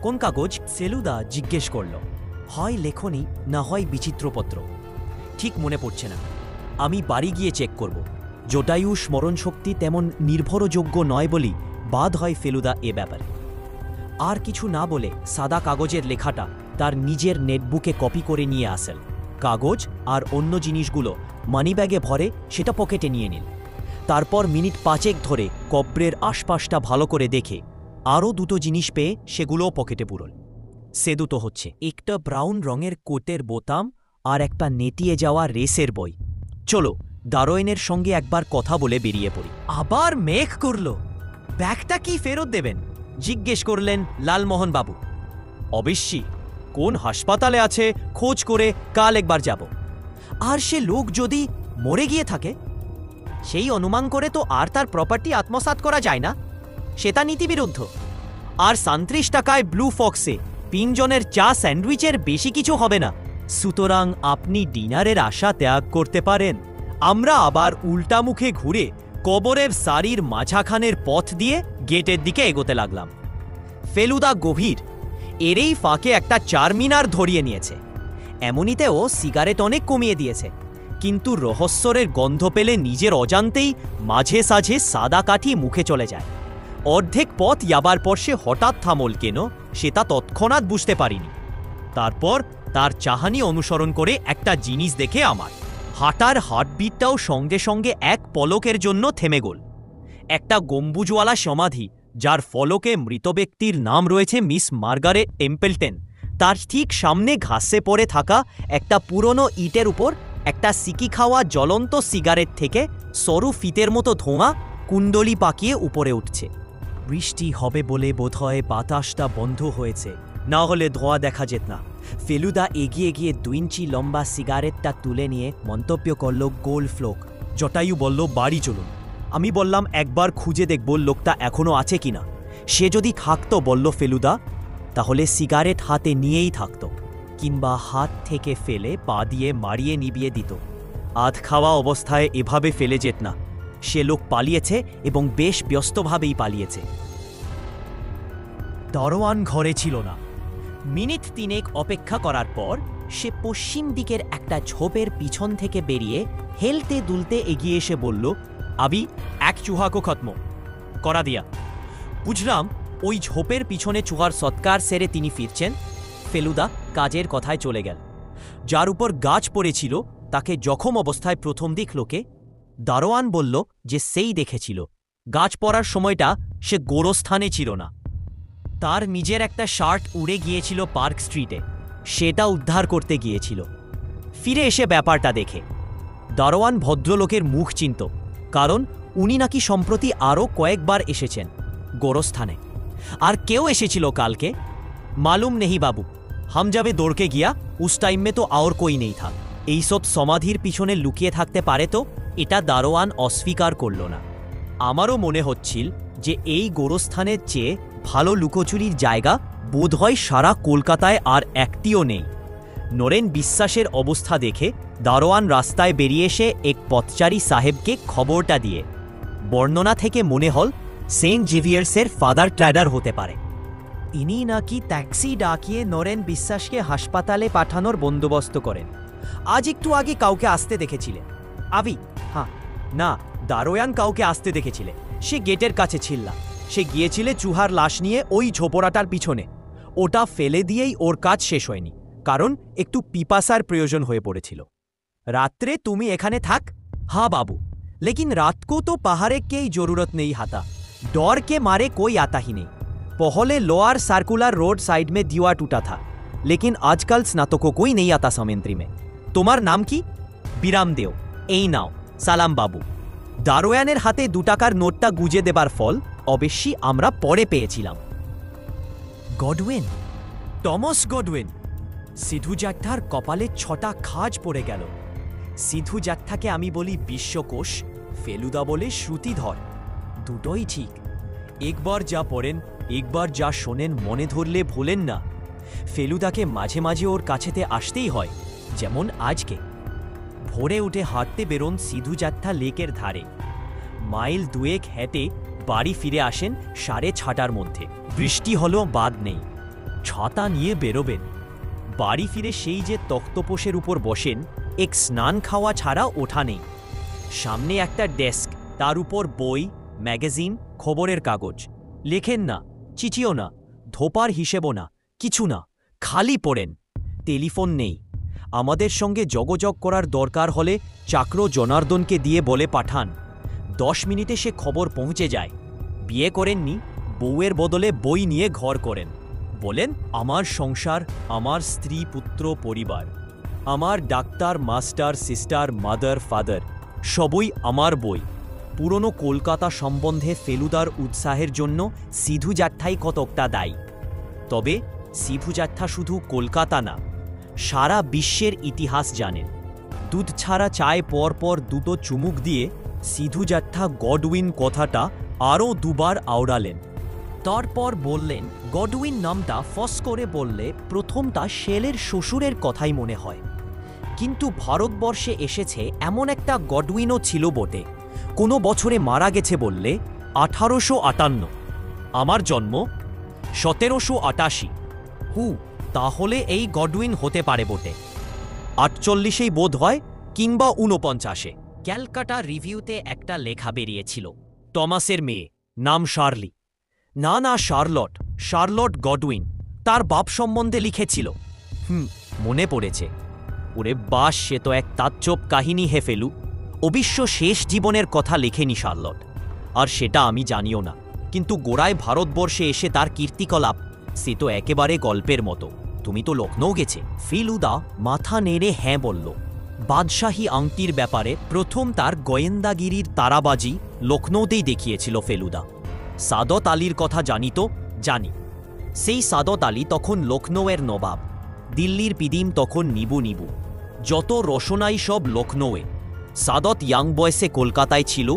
কোন কাগজ? ফেলুদা জিজ্ঞেস করল। হয় লেখনী, না হয় বিচিত্রপত্র, ঠিক মনে পড়ছে না। আমি বাড়ি গিয়ে চেক করব। জটায়ু স্মরণশক্তি তেমন নির্ভরযোগ্য নয় বলি বাদ হয় ফেলুদা এ ব্যাপারে। আর কিছু না বলে সাদা কাগজের লেখাটা তার নিজের নেটবুকে কপি করে নিয়ে আসেন। কাগজ আর অন্য জিনিসগুলো মানিব্যাগে ভরে সেটা পকেটে নিয়ে নিল। তারপর মিনিট 5 ধরে কব্রের আশপাশটা ভালো করে দেখে আরও 2টো জিনিস পেয়ে সেগুলোও পকেটে পুরল। সে দুটো হচ্ছে, একটা ব্রাউন রঙের কোটের বোতাম আর একটা নেতিয়ে যাওয়া রেসের বই। চলো দারোয়েনের সঙ্গে একবার কথা বলে বেরিয়ে পড়ি। আবার মেঘ করল। ব্যাগটা কি ফেরত দেবেন? জিজ্ঞেস করলেন লালমোহন বাবু। অবশ্যই, কোন হাসপাতালে আছে খোঁজ করে কাল একবার যাব। আর সে লোক যদি মরে গিয়ে থাকে, সেই অনুমান করে তো আর তার প্রপার্টি আত্মসাৎ করা যায় না, সেটা নীতিবিরুদ্ধ। আর ৩৭ টাকায় ব্লু ফক্সে ৩ জনের চা স্যান্ডউইচের বেশি কিছু হবে না। সুতরাং আপনি ডিনারের আশা ত্যাগ করতে পারেন। আমরা আবার উল্টা মুখে ঘুরে কবরের সারির মাঝাখানের পথ দিয়ে গেটের দিকে এগোতে লাগলাম। ফেলুদা গভীর, এরই ফাঁকে একটা চারমিনার ধরিয়ে নিয়েছে। এমনিতেও সিগারেট অনেক কমিয়ে দিয়েছে, কিন্তু রহস্যের গন্ধ পেলে নিজের অজান্তেই মাঝে সাঝে সাদা কাঠি মুখে চলে যায়। অর্ধেক পথ যাবার পর সে হঠাৎ থামল কেন সেটা তৎক্ষণাৎ বুঝতে পারিনি। তারপর তার চাহানি অনুসরণ করে একটা জিনিস দেখে আমার হাঁটার হার্টবিটটাও সঙ্গে সঙ্গে এক পলকের জন্য থেমে গেল। একটা গম্বুজওয়ালা সমাধি, যার ফলকে মৃত ব্যক্তির নাম রয়েছে মিস মার্গারেট টেম্পলটন, তার ঠিক সামনে ঘাসে পড়ে থাকা একটা পুরনো ইটের উপর একটা সিকি খাওয়া জ্বলন্ত সিগারেট থেকে সরু ফিতের মতো ধোঁয়া কুণ্ডলি পাকিয়ে উপরে উঠছে। বৃষ্টি হবে বলে বোধহয় বাতাসটা বন্ধ হয়েছে, না হলে ধোঁয়া দেখা যেত না। ফেলুদা এগিয়ে গিয়ে 2 ইঞ্চি লম্বা সিগারেটটা তুলে নিয়ে মন্তব্য করল গোল ফ্লোক। জটায়ু বলল বাড়ি চলুন। আমি বললাম একবার খুঁজে দেখব লোকটা এখনো আছে কিনা। সে যদি থাকতো, বলল ফেলুদা, তাহলে সিগারেট হাতে নিয়েই থাকতো, কিংবা হাত থেকে ফেলে পা দিয়ে মারিয়ে নিবিয়ে দিত। আধ খাওয়া অবস্থায় এভাবে ফেলে যেত না। সে লোক পালিয়েছে এবং বেশ ব্যস্তভাবেই পালিয়েছে। দারোয়ান ঘরে ছিল না। মিনিট 3 অপেক্ষা করার পর সে পশ্চিম দিকের একটা ঝোপের পিছন থেকে বেরিয়ে হেলতে দুলতে এগিয়ে এসে বলল, আবি এক চুহাকো খত্ম করা দিয়া। বুঝলাম ওই ঝোপের পিছনে চুহার সৎকার সেরে তিনি ফিরছেন। ফেলুদা কাজের কথায় চলে গেল। যার উপর গাছ পড়েছিল তাকে জখম অবস্থায় প্রথম দিক লোকে। দারোয়ান বলল যে সেই দেখেছিল। গাছ পড়ার সময়টা সে গোরস্থানে ছিল না। তার নিজের একটা শার্ট উড়ে গিয়েছিল পার্ক স্ট্রিটে, সেটা উদ্ধার করতে গিয়েছিল। ফিরে এসে ব্যাপারটা দেখে দারোয়ান ভদ্রলোকের মুখ চিনত, কারণ উনি নাকি সম্প্রতি আরও কয়েকবার এসেছেন গোরস্থানে। আর কেউ এসেছিল কালকে, মালুম নেহি বাবু। হাম যাবে দৌড়কে গিয়া, উস টাইম মে তো আর কই নেই থা। এইসব সমাধির পিছনে লুকিয়ে থাকতে পারে তো, এটা দারোয়ান অস্বীকার করল না। আমারও মনে হচ্ছিল যে এই গোরস্থানের চেয়ে ভালো লুকোচুরির জায়গা বোধহয় সারা কলকাতায় আর একটিও নেই। নরেন বিশ্বাসের অবস্থা দেখে দারোয়ান রাস্তায় বেরিয়ে এসে এক পথচারী সাহেবকে খবরটা দিয়ে, বর্ণনা থেকে মনে হল সেন্ট জেভিয়ার্সের ফাদার ট্র্যাডার হতে পারে। ইনি নাকি ট্যাক্সি ডাকিয়ে নরেন বিশ্বাসকে হাসপাতালে পাঠানোর বন্দোবস্ত করেন। আজ একটু আগে কাউকে আসতে দেখেছিলেন। আবি, হ্যাঁ না, দারোয়ান কাউকে আসতে দেখেছিলে। সে গেটের কাছে ছিল না। সে গিয়েছিলে চুহার লাশ নিয়ে ওই ঝোপড়াটার পিছনে। ওটা ফেলে দিয়েই ওর কাজ শেষ হয়নি, কারণ একটু পিপাসার প্রয়োজন হয়ে পড়েছিল। রাত্রে তুমি এখানে থাক। हाँ बाबू, लेकिन रात को तो पहाड़े की जरूरत नहीं हाता। डर के मारे कोई आता ही नहीं। पहले लोअर सर्कुलर रोड साइड में दीवार टूटा था, लेकिन आजकल स्नातकों कोई नहीं आता समेंद्री में। তোমার নাম কি? বিরাম দেও। এই নাও সালাম বাবু। দারোয়ানের হাতে 2 টাকার নোটটা গুজে দেবার ফল অবশ্যই আমরা পরে পেয়েছিলাম। Godwin, Thomas Godwin. সিধু জাট্টার কপালে 6টা খাজ পড়ে গেল। সিধু জাট্টাকে আমি বলি বিশ্বকোষ, ফেলুদা বলে শ্রুতিধর। দুটোই ঠিক। একবার যা পড়েন, একবার যা শোনেন, মনে ধরলে ভোলেন না। ফেলুদাকে মাঝে মাঝে ওর কাছেতে আসতেই হয়, যেমন আজকে। ভোরে উঠে হাঁটতে বেরোন সিধু জাট্টা লেকের ধারে। মাইল 2 হেঁটে বাড়ি ফিরে আসেন 6:30টার মধ্যে। বৃষ্টি হলেও বাদ নেই, ছাতা নিয়ে বেরোবেন। বাড়ি ফিরে সেই যে তক্তপোষের উপর বসেন, এক স্নান খাওয়া ছাড়া ওঠা নেই। সামনে একটা ডেস্ক, তার উপর বই, ম্যাগাজিন, খবরের কাগজ। লেখেন না, চিঠিও না, ধোপার হিসেবও না, কিছু না, খালি পড়েন। টেলিফোন নেই। আমাদের সঙ্গে যোগাযোগ করার দরকার হলে চাকর জনার্দনকে দিয়ে বলে পাঠান। 10 মিনিটে সে খবর পৌঁছে যায়। বিয়ে করেননি, বউয়ের বদলে বই নিয়ে ঘর করেন। বলেন, আমার সংসার, আমার স্ত্রী, পুত্র, পরিবার, আমার doctor, master, sister, mother, father, সবই আমার বই। পুরনো কলকাতা সম্বন্ধে ফেলুদার উৎসাহের জন্য সিধু জাট্টাই কতকটা দায়ী। তবে সিধু জাট্টা শুধু কলকাতা না, সারা বিশ্বের ইতিহাস জানেন। দুধ ছাড়া চায় পর দুটো চুমুক দিয়ে সিধু জাট্টা গডউইন কথাটা আরও দুবার আওড়ালেন। তারপর বললেন, গডউইন নামটা ফস করে বললে প্রথমটা শেলের শ্বশুরের কথাই মনে হয়, কিন্তু ভারতবর্ষে এসেছে এমন একটা গডউইনও ছিল বটে। কোনো বছরে মারা গেছে বললে 1858, আমার জন্ম 1788। তাহলে এই গডউইন হতে পারে বটে। 48 বোধ হয়, কিংবা 49। ক্যালকাটা রিভিউতে একটা লেখা বেরিয়েছিল, টমাসের মেয়ে, নাম শার্লি। না, শার্লট গডউইন তার বাপ সম্বন্ধে লিখেছিল। মনে পড়েছে। ওরে বাস, সে তো এক তাজ্জব কাহিনী হে ফেলু। অবশ্য শেষ জীবনের কথা লেখেনি শার্লট, আর সেটা আমি জানিও না, কিন্তু গোড়ায় ভারতবর্ষে এসে তার কীর্তিকলাপ সে তো একেবারে গল্পের মতো। তুমি তো লখনৌ গেছে? ফেলুদা মাথা নেড়ে হ্যাঁ বলল। বাদশাহী আংটির ব্যাপারে প্রথম তার গোয়েন্দাগিরির তারাবাজি লখনৌতেই দেখিয়েছিল ফেলুদা। সাদত আলীর কথা জানি তো? জানি। সেই সাদত আলী তখন লখনৌয়ের নবাব, দিল্লির পিদিম তখন নিবু। যত রসনাই সব লখনৌয়ে। সাদত ইয়াং বয়সে কলকাতায় ছিল,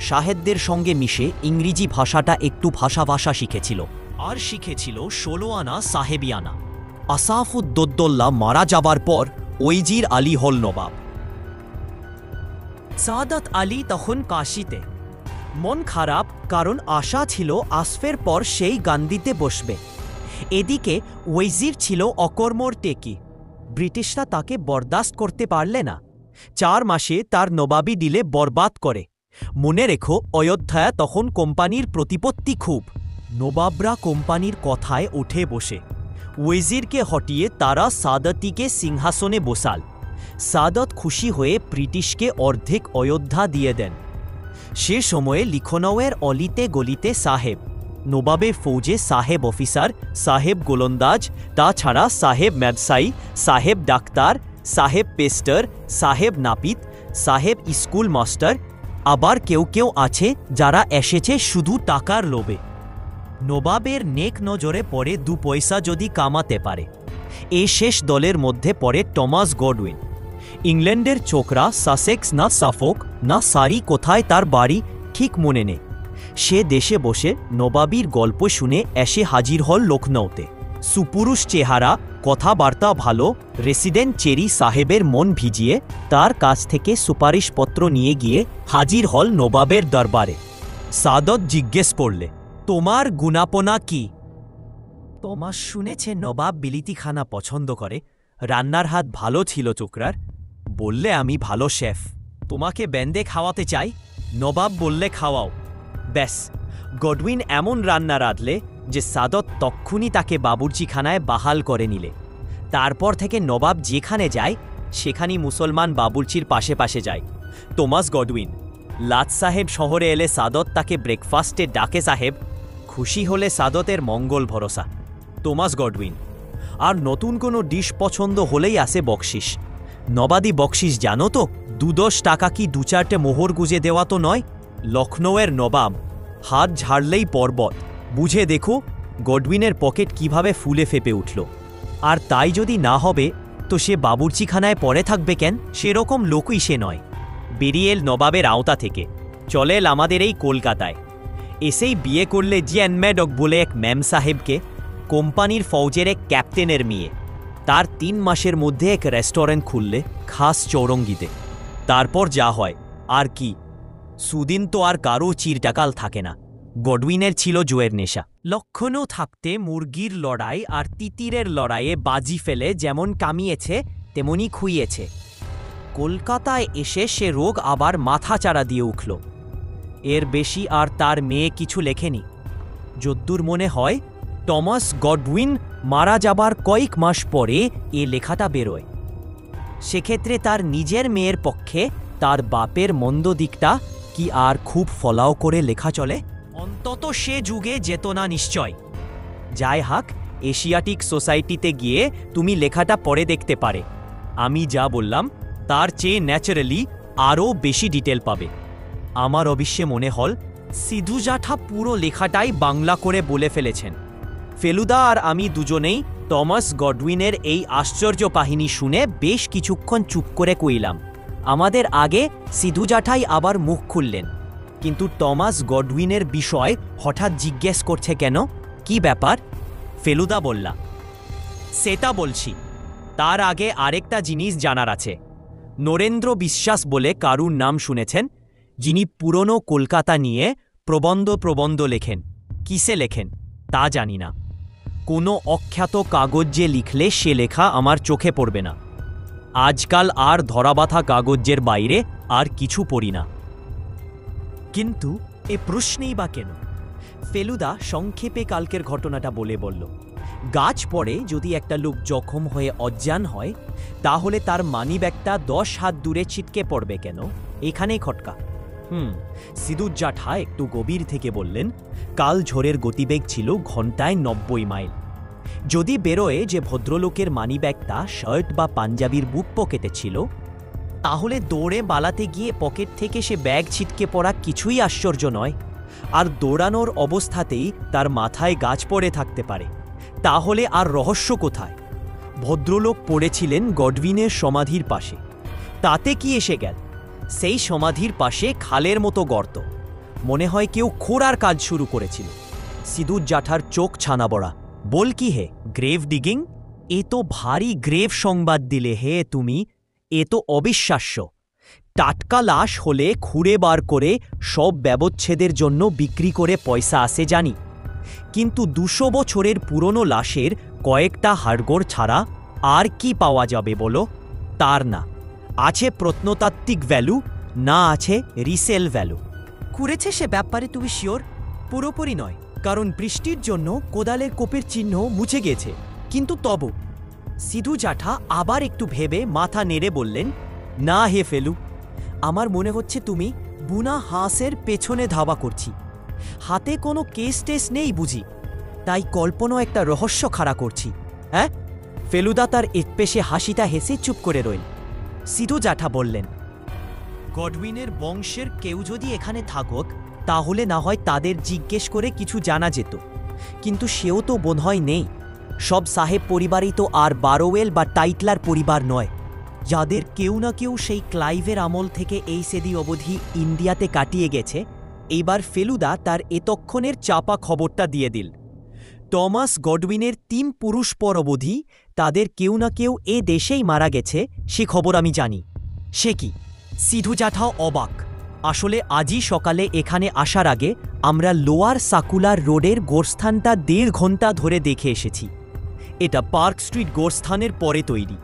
সাহেবদের সঙ্গে মিশে ইংরেজি ভাষাটা একটু ভাষা শিখেছিল, আর শিখেছিল 16 আনা সাহেবিয়ানা। আসাফুদ্দৌল্লা মারা যাবার পর ওইজির আলী হল নবাব। সাদত আলী তখন কাশিতে। মন খারাপ, কারণ আশা ছিল আসফের পর সেই গান্দিতে বসবে। এদিকে ওয়েজির ছিল অকর্মর টেকি। ব্রিটিশরা তাকে বরদাস্ত করতে পারলে না। 4 মাসে তার নবাবি দিলে বরবাদ করে। মনে রেখো, অযোধ্যায় তখন কোম্পানির প্রতিপত্তি খুব। নবাবরা কোম্পানির কথায় উঠে বসে। ওয়েজিরকে হটিয়ে তারা সাদতিকে সিংহাসনে বসাল। সাদত খুশি হয়ে ব্রিটিশকে অর্ধেক অযোধ্যা দিয়ে দেন। সে সময়ে লখনৌয়ের অলিতে গলিতে সাহেব, নবাবের ফৌজে সাহেব অফিসার, সাহেব গোলন্দাজ, তাছাড়া সাহেব ব্যবসায়ী, সাহেব ডাক্তার, সাহেব পেস্টার, সাহেব নাপিত, সাহেব স্কুল মাস্টার, আবার কেউ আছে যারা এসেছে শুধু টাকার লোভে। নবাবের নেক নজরে পড়ে 2 পয়সা যদি কামাতে পারে। এই শেষ দলের মধ্যে পড়ে টমাস গডউইন। ইংল্যান্ডের চোকরা, সাসেক্স না সাফোক না সারি কোথায় তার বাড়ি ঠিক মনে নেই। সে দেশে বসে নবাবির গল্প শুনে এসে হাজির হল লখনৌতে। সুপুরুষ চেহারা, কথাবার্তা ভালো। রেসিডেন্ট চেরি সাহেবের মন ভিজিয়ে তার কাছ থেকে সুপারিশপত্র নিয়ে গিয়ে হাজির হল নবাবের দরবারে। সাদত জিজ্ঞেস করলে, তোমার গুণাপনা কি? টমাস শুনেছে নবাব বিলিতি খানা পছন্দ করে, রান্নার হাত ভালো ছিল চোকরার। বললে, আমি ভালো শেফ, তোমাকে ব্যান্ডে খাওয়াতে চাই। নবাব বললে, খাওয়াও। ব্যাস, গডউইন এমন রান্না রাঁধলে যে সাদত তক্ষুনি তাকে বাবুর্চিখানায় বাহাল করে নিলে। তারপর থেকে নবাব যেখানে যায় সেখানেই মুসলমান বাবুর্চির পাশে যায়। Thomas Godwin. লাট সাহেব শহরে এলে সাদত তাকে ব্রেকফাস্টে ডাকে সাহেব। খুশি হলে সাদতের মঙ্গল ভরসা। Thomas Godwin. আর নতুন কোনো ডিশ পছন্দ হলেই আসে বকশিস। নবাদি বকশিস জানো তো? 2-10 টাকা কি 2-4টে মোহর গুজে দেওয়া তো নয়। লখনৌয়ের নবাব, হাত ঝাড়লেই পর্বত। বুঝে দেখো গডউইনের পকেট কিভাবে ফুলে ফেপে উঠল। আর তাই যদি না হবে তো সে বাবুর্চিখানায় পড়ে থাকবে কেন? সেরকম লোকই সে নয়। বেরিয়ে এল নবাবের আওতা থেকে, চলে এল আমাদের এই কলকাতায়। এসেই বিয়ে করলে জিয়ান ম্যাডক বলে এক ম্যাম সাহেবকে, কোম্পানির ফৌজের এক ক্যাপ্টেনের মেয়ে। তার 3 মাসের মধ্যে এক রেস্টুরেন্ট খুললে খাস চৌরঙ্গিতে। তারপর যা হয় আর কি, সুদিন তো আর কারো চিরটাকাল থাকে না। গডউইনের ছিল জুয়ের নেশা। লক্ষণও থাকতে মুরগির লড়াই আর তিতিরের লড়াইয়ে বাজি ফেলে যেমন কামিয়েছে তেমনি খুইয়েছে। কলকাতায় এসে সে রোগ আবার মাথাচাড়া দিয়ে উঠল। এর বেশি আর তার মেয়ে কিছু লেখেনি। যদ্দূর মনে হয় টমাস গডউইন মারা যাবার কয়েক মাস পরে এ লেখাটা বেরোয়। সেক্ষেত্রে তার নিজের মেয়ের পক্ষে তার বাপের মন্দ দিকটা কি আর খুব ফলাও করে লেখা চলে? অন্তত সে যুগে যেত না নিশ্চয়। যাই হাক, এশিয়াটিক সোসাইটিতে গিয়ে তুমি লেখাটা পড়ে দেখতে পারে। আমি যা বললাম তার চেয়ে ন্যাচারালি আরও বেশি ডিটেল পাবে। আমার অবশ্যই মনে হল সিধু জাঠা পুরো লেখাটাই বাংলা করে বলে ফেলেছেন। ফেলুদা আর আমি দুজনেই টমাস গডউইনের এই আশ্চর্য কাহিনী শুনে বেশ কিছুক্ষণ চুপ করে কইলাম। আমাদের আগে সিধু জাঠাই আবার মুখ খুললেন, কিন্তু টমাস গডউইনের বিষয় হঠাৎ জিজ্ঞেস করছে কেন, কি ব্যাপার? ফেলুদা বললা, সেটা বলছি, তার আগে আরেকটা জিনিস জানার আছে। নরেন্দ্র বিশ্বাস বলে কারুর নাম শুনেছেন, যিনি পুরনো কলকাতা নিয়ে প্রবন্ধ লেখেন। কিসে লেখেন তা জানি না, কোনো অখ্যাত কাগজে লিখলে সে লেখা আমার চোখে পড়বে না। আজকাল আর ধরাবাঁধা কাগজের বাইরে আর কিছু পড়ি না। কিন্তু এ প্রশ্নেই বা কেন? ফেলুদা সংক্ষেপে কালকের ঘটনাটা বলে বলল, গাছ পড়ে যদি একটা লোক জখম হয়ে অজ্ঞান হয়, তাহলে তার মানিব্যাগটা 10 হাত দূরে ছিটকে পড়বে কেন? এখানেই খটকা। সিধু জাঠা একটু গভীর থেকে বললেন, কাল ঝড়ের গতিবেগ ছিল ঘন্টায় 90 মাইল। যদি বেরোয় যে ভদ্রলোকের মানিব্যাগটা শার্ট বা পাঞ্জাবির বুক পকেটে ছিল, তাহলে দৌড়ে বালাতে গিয়ে পকেট থেকে সে ব্যাগ ছিটকে পড়া কিছুই আশ্চর্য নয়। আর দৌড়ানোর অবস্থাতেই তার মাথায় গাছ পড়ে থাকতে পারে, তাহলে আর রহস্য কোথায়? ভদ্রলোক পড়েছিলেন গডউইনের সমাধির পাশে, তাতে কি এসে গেল? সেই সমাধির পাশে খালের মতো গর্ত, মনে হয় কেউ খোঁড়ার কাজ শুরু করেছিল। সিধু জাঠার চোখ ছানা বড়া। বল কি হে, গ্রেভ ডিগিং? এ তো ভারী গ্রেভ সংবাদ দিলে হে তুমি, এ তো অবিশ্বাস্য। টাটকা লাশ হলে খুঁড়ে বার করে সব ব্যবচ্ছেদের জন্য বিক্রি করে পয়সা আসে জানি, কিন্তু 200 বছরের পুরনো লাশের কয়েকটা হাড়গোড় ছাড়া আর কি পাওয়া যাবে বলো? তার না আছে প্রত্নতাত্ত্বিক ভ্যালু, না আছে রিসেল ভ্যালু। করেছে সে ব্যাপারে তুমি শিওর? পুরোপুরি নয়, কারণ বৃষ্টির জন্য কোদালের কোপের চিহ্ন মুছে গেছে। কিন্তু তবু সিধু জাঠা আবার একটু ভেবে মাথা নেড়ে বললেন, না হে ফেলু, আমার মনে হচ্ছে তুমি বুনা হাঁসের পেছনে ধাওয়া করছি। হাতে কোনো কেস টেস নেই বুঝি, তাই কল্পনা একটা রহস্য খাড়া করছি। হ্যাঁ? ফেলুদা তার একপেশে হাসিটা হেসে চুপ করে রইল। সিধু জাঠা বললেন, গডউইনের বংশের কেউ যদি এখানে থাকুক, তাহলে না হয় তাদের জিজ্ঞেস করে কিছু জানা যেত, কিন্তু সেও তো বোধহয় নেই। সব সাহেব পরিবারই তো আর বারোয়েল বা টাইটলার পরিবার নয়, যাদের কেউ না কেউ সেই ক্লাইভের আমল থেকে এই সেদি অবধি ইন্ডিয়াতে কাটিয়ে গেছে। এইবার ফেলুদা তার এতক্ষণের চাপা খবরটা দিয়ে দিল। টমাস গডউইনের 3 পুরুষ পর অবধি তাদের কেউ না কেউ এ দেশেই মারা গেছে, সে খবর আমি জানি। সে কি? সিধু জাঠাও অবাক। আসলে আজই সকালে এখানে আসার আগে আমরা লোয়ার সাকুলার রোডের গোরস্থানটা 1.5 ঘন্টা ধরে দেখে এসেছি। এটা পার্ক স্ট্রিট গোরস্থানের পরে তৈরি,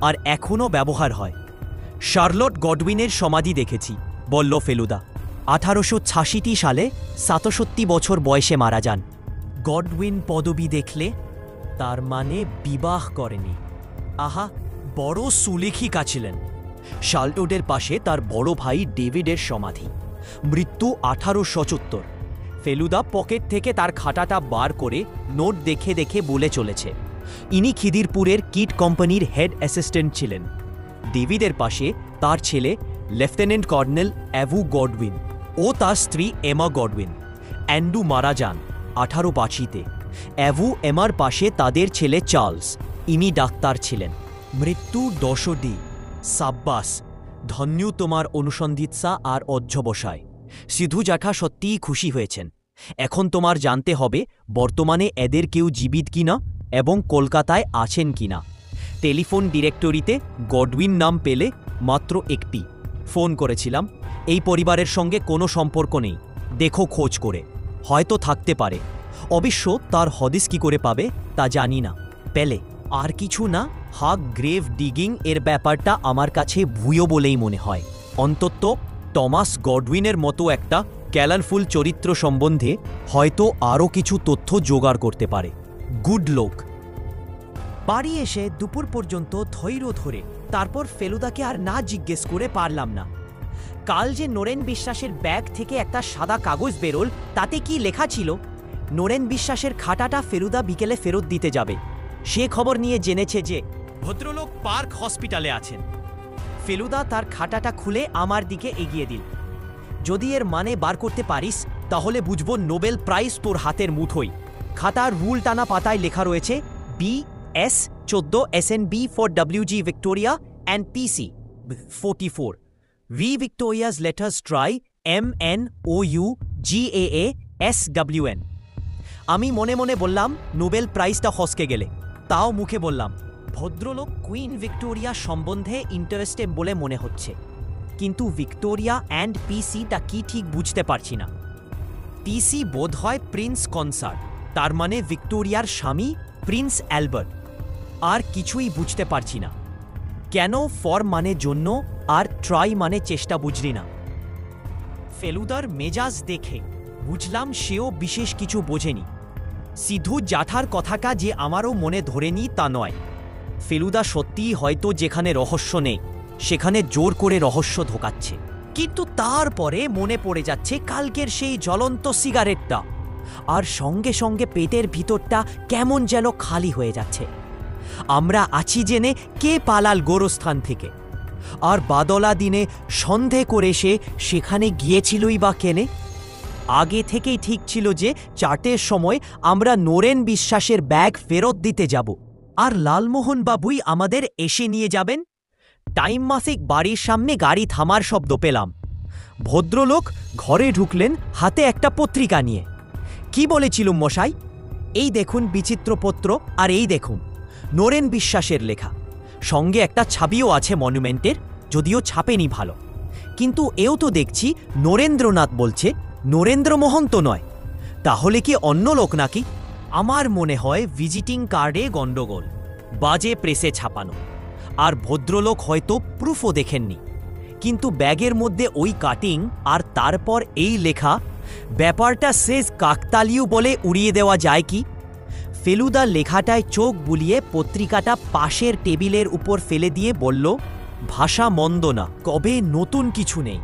আর এখনও ব্যবহার হয়। শার্লট গডউইনের সমাধি দেখেছি, বলল ফেলুদা। 1886 সালে 67 বছর বয়সে মারা যান। গডউইন পদবি দেখলে? তার মানে বিবাহ করেনি। আহা, বড় সুলেখিকা ছিলেন। শার্লটের পাশে তার বড় ভাই ডেভিডের সমাধি, মৃত্যু 1874। ফেলুদা পকেট থেকে তার খাতাটা বার করে নোট দেখে দেখে বলে চলেছে, ইনি খিদিরপুরের কিট কোম্পানির হেড অ্যাসিস্ট্যান্ট ছিলেন। ডেভিডের পাশে তার ছেলে লেফটেন্যান্ট কর্নেল অ্যাভু গডউইন ও তার স্ত্রী এমা গডউইন। অ্যান্ডু মারা যান 1882-তে। অ্যাভু এমার পাশে তাদের ছেলে চার্লস, ইনি ডাক্তার ছিলেন। মৃত্যু 10 সাব্বাস, ধন্য তোমার অনুসন্ধিৎসা আর অধ্যবসায়। সিধু জাঠা সত্যিই খুশি হয়েছেন। এখন তোমার জানতে হবে বর্তমানে এদের কেউ জীবিত কিনা এবং কলকাতায় আছেন কিনা। টেলিফোন ডিরেক্টরিতে গডউইন নাম পেলে মাত্র একটি। ফোন করেছিলাম, এই পরিবারের সঙ্গে কোনো সম্পর্ক নেই, দেখো খোঁজ করে, হয়তো থাকতে পারে। অবশ্য তার হদিস কি করে পাবে তা জানি না। পেলে আর কিছু না, হাক গ্রেভ ডিগিং এর ব্যাপারটা আমার কাছে ভুয়ো বলেই মনে হয়। অন্তত টমাস গডউইনের মতো একটা ক্যালারফুল চরিত্র সম্বন্ধে হয়তো আরও কিছু তথ্য জোগাড় করতে পারে। গুড লোক। বাড়ি এসে দুপুর পর্যন্ত ধৈর্য ধরে তারপর ফেলুদাকে আর না জিজ্ঞেস করে পারলাম না, কাল যে নরেন বিশ্বাসের ব্যাগ থেকে একটা সাদা কাগজ বেরোল, তাতে কি লেখা ছিল? নোরেন বিশ্বাসের খাটাটা ফেলুদা বিকেলে ফেরত দিতে যাবে। সে খবর নিয়ে জেনেছে যে ভদ্রলোক পার্ক হসপিটালে আছেন। ফেলুদা তার খাটাটা খুলে আমার দিকে এগিয়ে দিল। যদি এর মানে বার করতে পারিস তাহলে বুঝবো নোবেল প্রাইজ তোর হাতের মুঠোয়। খাতার রুল টানা পাতায় লেখা রয়েছে BS 14 SNB for WG Victoria and PC 44 V Victoria's letters try MNOU GAA SWN। আমি মনে মনে বললাম নোবেল প্রাইজটা হসকে গেলে। তাও মুখে বললাম ভদ্রলোক কুইন ভিক্টোরিয়া সম্বন্ধে ইন্টারেস্টেড বলে মনে হচ্ছে, কিন্তু ভিক্টোরিয়া অ্যান্ড পিসিটা কি ঠিক বুঝতে পারছি না। পিসি বোধ হয় প্রিন্স কনসার্ট, তার মানে ভিক্টোরিয়ার স্বামী প্রিন্স অ্যালবার্ট। আর কিছুই বুঝতে পারছি না। কেন ফর মানে জন্য আর ট্রাই মানে চেষ্টা বুঝলি না। ফেলুদার মেজাজ দেখে বুঝলাম সেও বিশেষ কিছু বোঝেনি। সিধু জাঠার কথাটা যে আমারও মনে ধরেনি তা নয়। ফেলুদা সত্যিই হয়তো যেখানে রহস্য নেই সেখানে জোর করে রহস্য ঢোকাচ্ছে। কিন্তু তারপরে মনে পড়ে যাচ্ছে কালকের সেই জ্বলন্ত সিগারেটটা, আর সঙ্গে সঙ্গে পেটের ভিতরটা কেমন যেন খালি হয়ে যাচ্ছে। আমরা আছি জেনে কে পালাল গোরস্থান থেকে, আর বাদলা দিনে সন্ধে করে সে সেখানে গিয়েছিলই বা কেনে? আগে থেকেই ঠিক ছিল যে 4টের সময় আমরা নোরেন বিশ্বাসের ব্যাগ ফেরত দিতে যাব, আর লালমোহন বাবুই আমাদের এসে নিয়ে যাবেন। টাইম মাসিক বাড়ির সামনে গাড়ি থামার শব্দ পেলাম। ভদ্রলোক ঘরে ঢুকলেন হাতে একটা পত্রিকা নিয়ে। কি বলেছিলুম মশাই? এই দেখুন বিচিত্রপত্র, আর এই দেখুন নোরেন বিশ্বাসের লেখা। সঙ্গে একটা ছাবিও আছে মনুমেন্টের, যদিও ছাপেনি ভালো। কিন্তু এও তো দেখছি নরেন্দ্রনাথ বলছে, নরেন্দ্রমোহন তো নয়। তাহলে কি অন্য লোক নাকি? আমার মনে হয় ভিজিটিং কার্ডে গণ্ডগোল, বাজে প্রেসে ছাপানো। আর ভদ্রলোক হয়তো প্রুফও দেখেননি, কিন্তু ব্যাগের মধ্যে ওই কাটিং আর তারপর এই লেখা, ব্যাপারটা শেষ কাকতালীয় বলে উড়িয়ে দেওয়া যায় কি? ফেলুদা লেখাটায় চোখ বুলিয়ে পত্রিকাটা পাশের টেবিলের উপর ফেলে দিয়ে বলল, ভাষা মন্দ না, কবে নতুন কিছু নেই।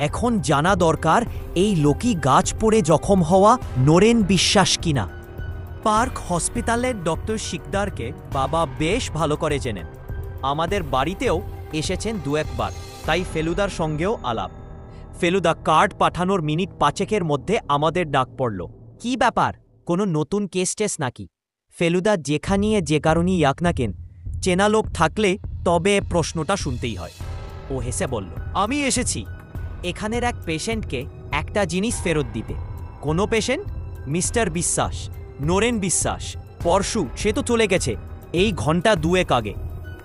এখন জানা দরকার এই লোকই গাছ পড়ে জখম হওয়া নোরেন বিশ্বাস কিনা। পার্ক হসপিটালের ডক্টর শিকদারকে বাবা বেশ ভালো করে চেনেন। আমাদের বাড়িতেও এসেছেন 2-1 বার, তাই ফেলুদার সঙ্গেও আলাপ। ফেলুদা কার্ড পাঠানোর মিনিট 5-এর মধ্যে আমাদের ডাক পড়ল। কি ব্যাপার, কোনো নতুন কেস টেস নাকি? ফেলুদা যেখানে যে কারণেই ইয়াক না কেন, চেনা লোক থাকলে তবে প্রশ্নটা শুনতেই হয়। ও হেসে বলল, আমি এসেছি এখানের এক পেশেন্টকে একটা জিনিস ফেরত দিতে। কোনো পেশেন্ট? মিস্টার বিশ্বাস, নোরেন বিশ্বাস। পরশু সে তো চলে গেছে, এই ঘন্টা 2-1 আগে।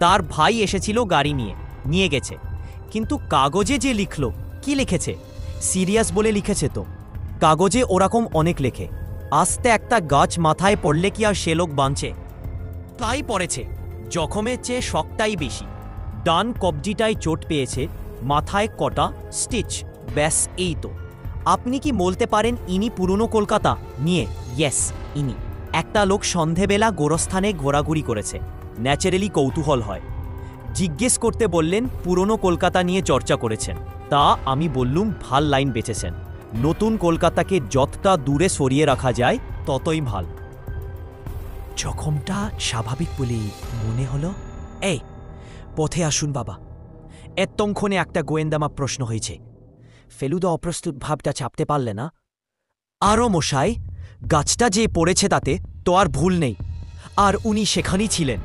তার ভাই এসেছিল গাড়ি নিয়ে গেছে। কিন্তু কাগজে যে লিখল, কি লিখেছে? সিরিয়াস বলে লিখেছে তো। কাগজে ওরকম অনেক লেখে। আস্তে একটা গাছ মাথায় পড়লে কি আর সে লোক বাঁচে? তাই পড়েছে, জখমের চেয়ে শকটাই বেশি। ডান কবজিটায় চোট পেয়েছে, মাথায় কটা স্টিচ, ব্যাস এই তো। আপনি কি বলতে পারেন ইনি পুরনো কলকাতা নিয়ে? ইয়েস, ইনি। একটা লোক সন্ধেবেলা গোরস্থানে ঘোরাঘুরি করেছে, ন্যাচারালি কৌতূহল হয়। জিজ্ঞেস করতে বললেন পুরনো কলকাতা নিয়ে চর্চা করেছেন। তা আমি বললুম ভাল লাইন বেঁচেছেন, নতুন কলকাতাকে যতটা দূরে সরিয়ে রাখা যায় ততই ভাল। জখমটা স্বাভাবিক বলেই মনে হলো। এই পথে আসুন বাবা। এতক্ষণে একটা গোয়েন্দামা প্রশ্ন হয়েছে। ফেলুদা অপ্রস্তুত ভাবটা চাপতে পারলে না। আরও মশাই, গাছটা যে পড়েছে তাতে তো আর ভুল নেই, আর উনি সেখানেই ছিলেন।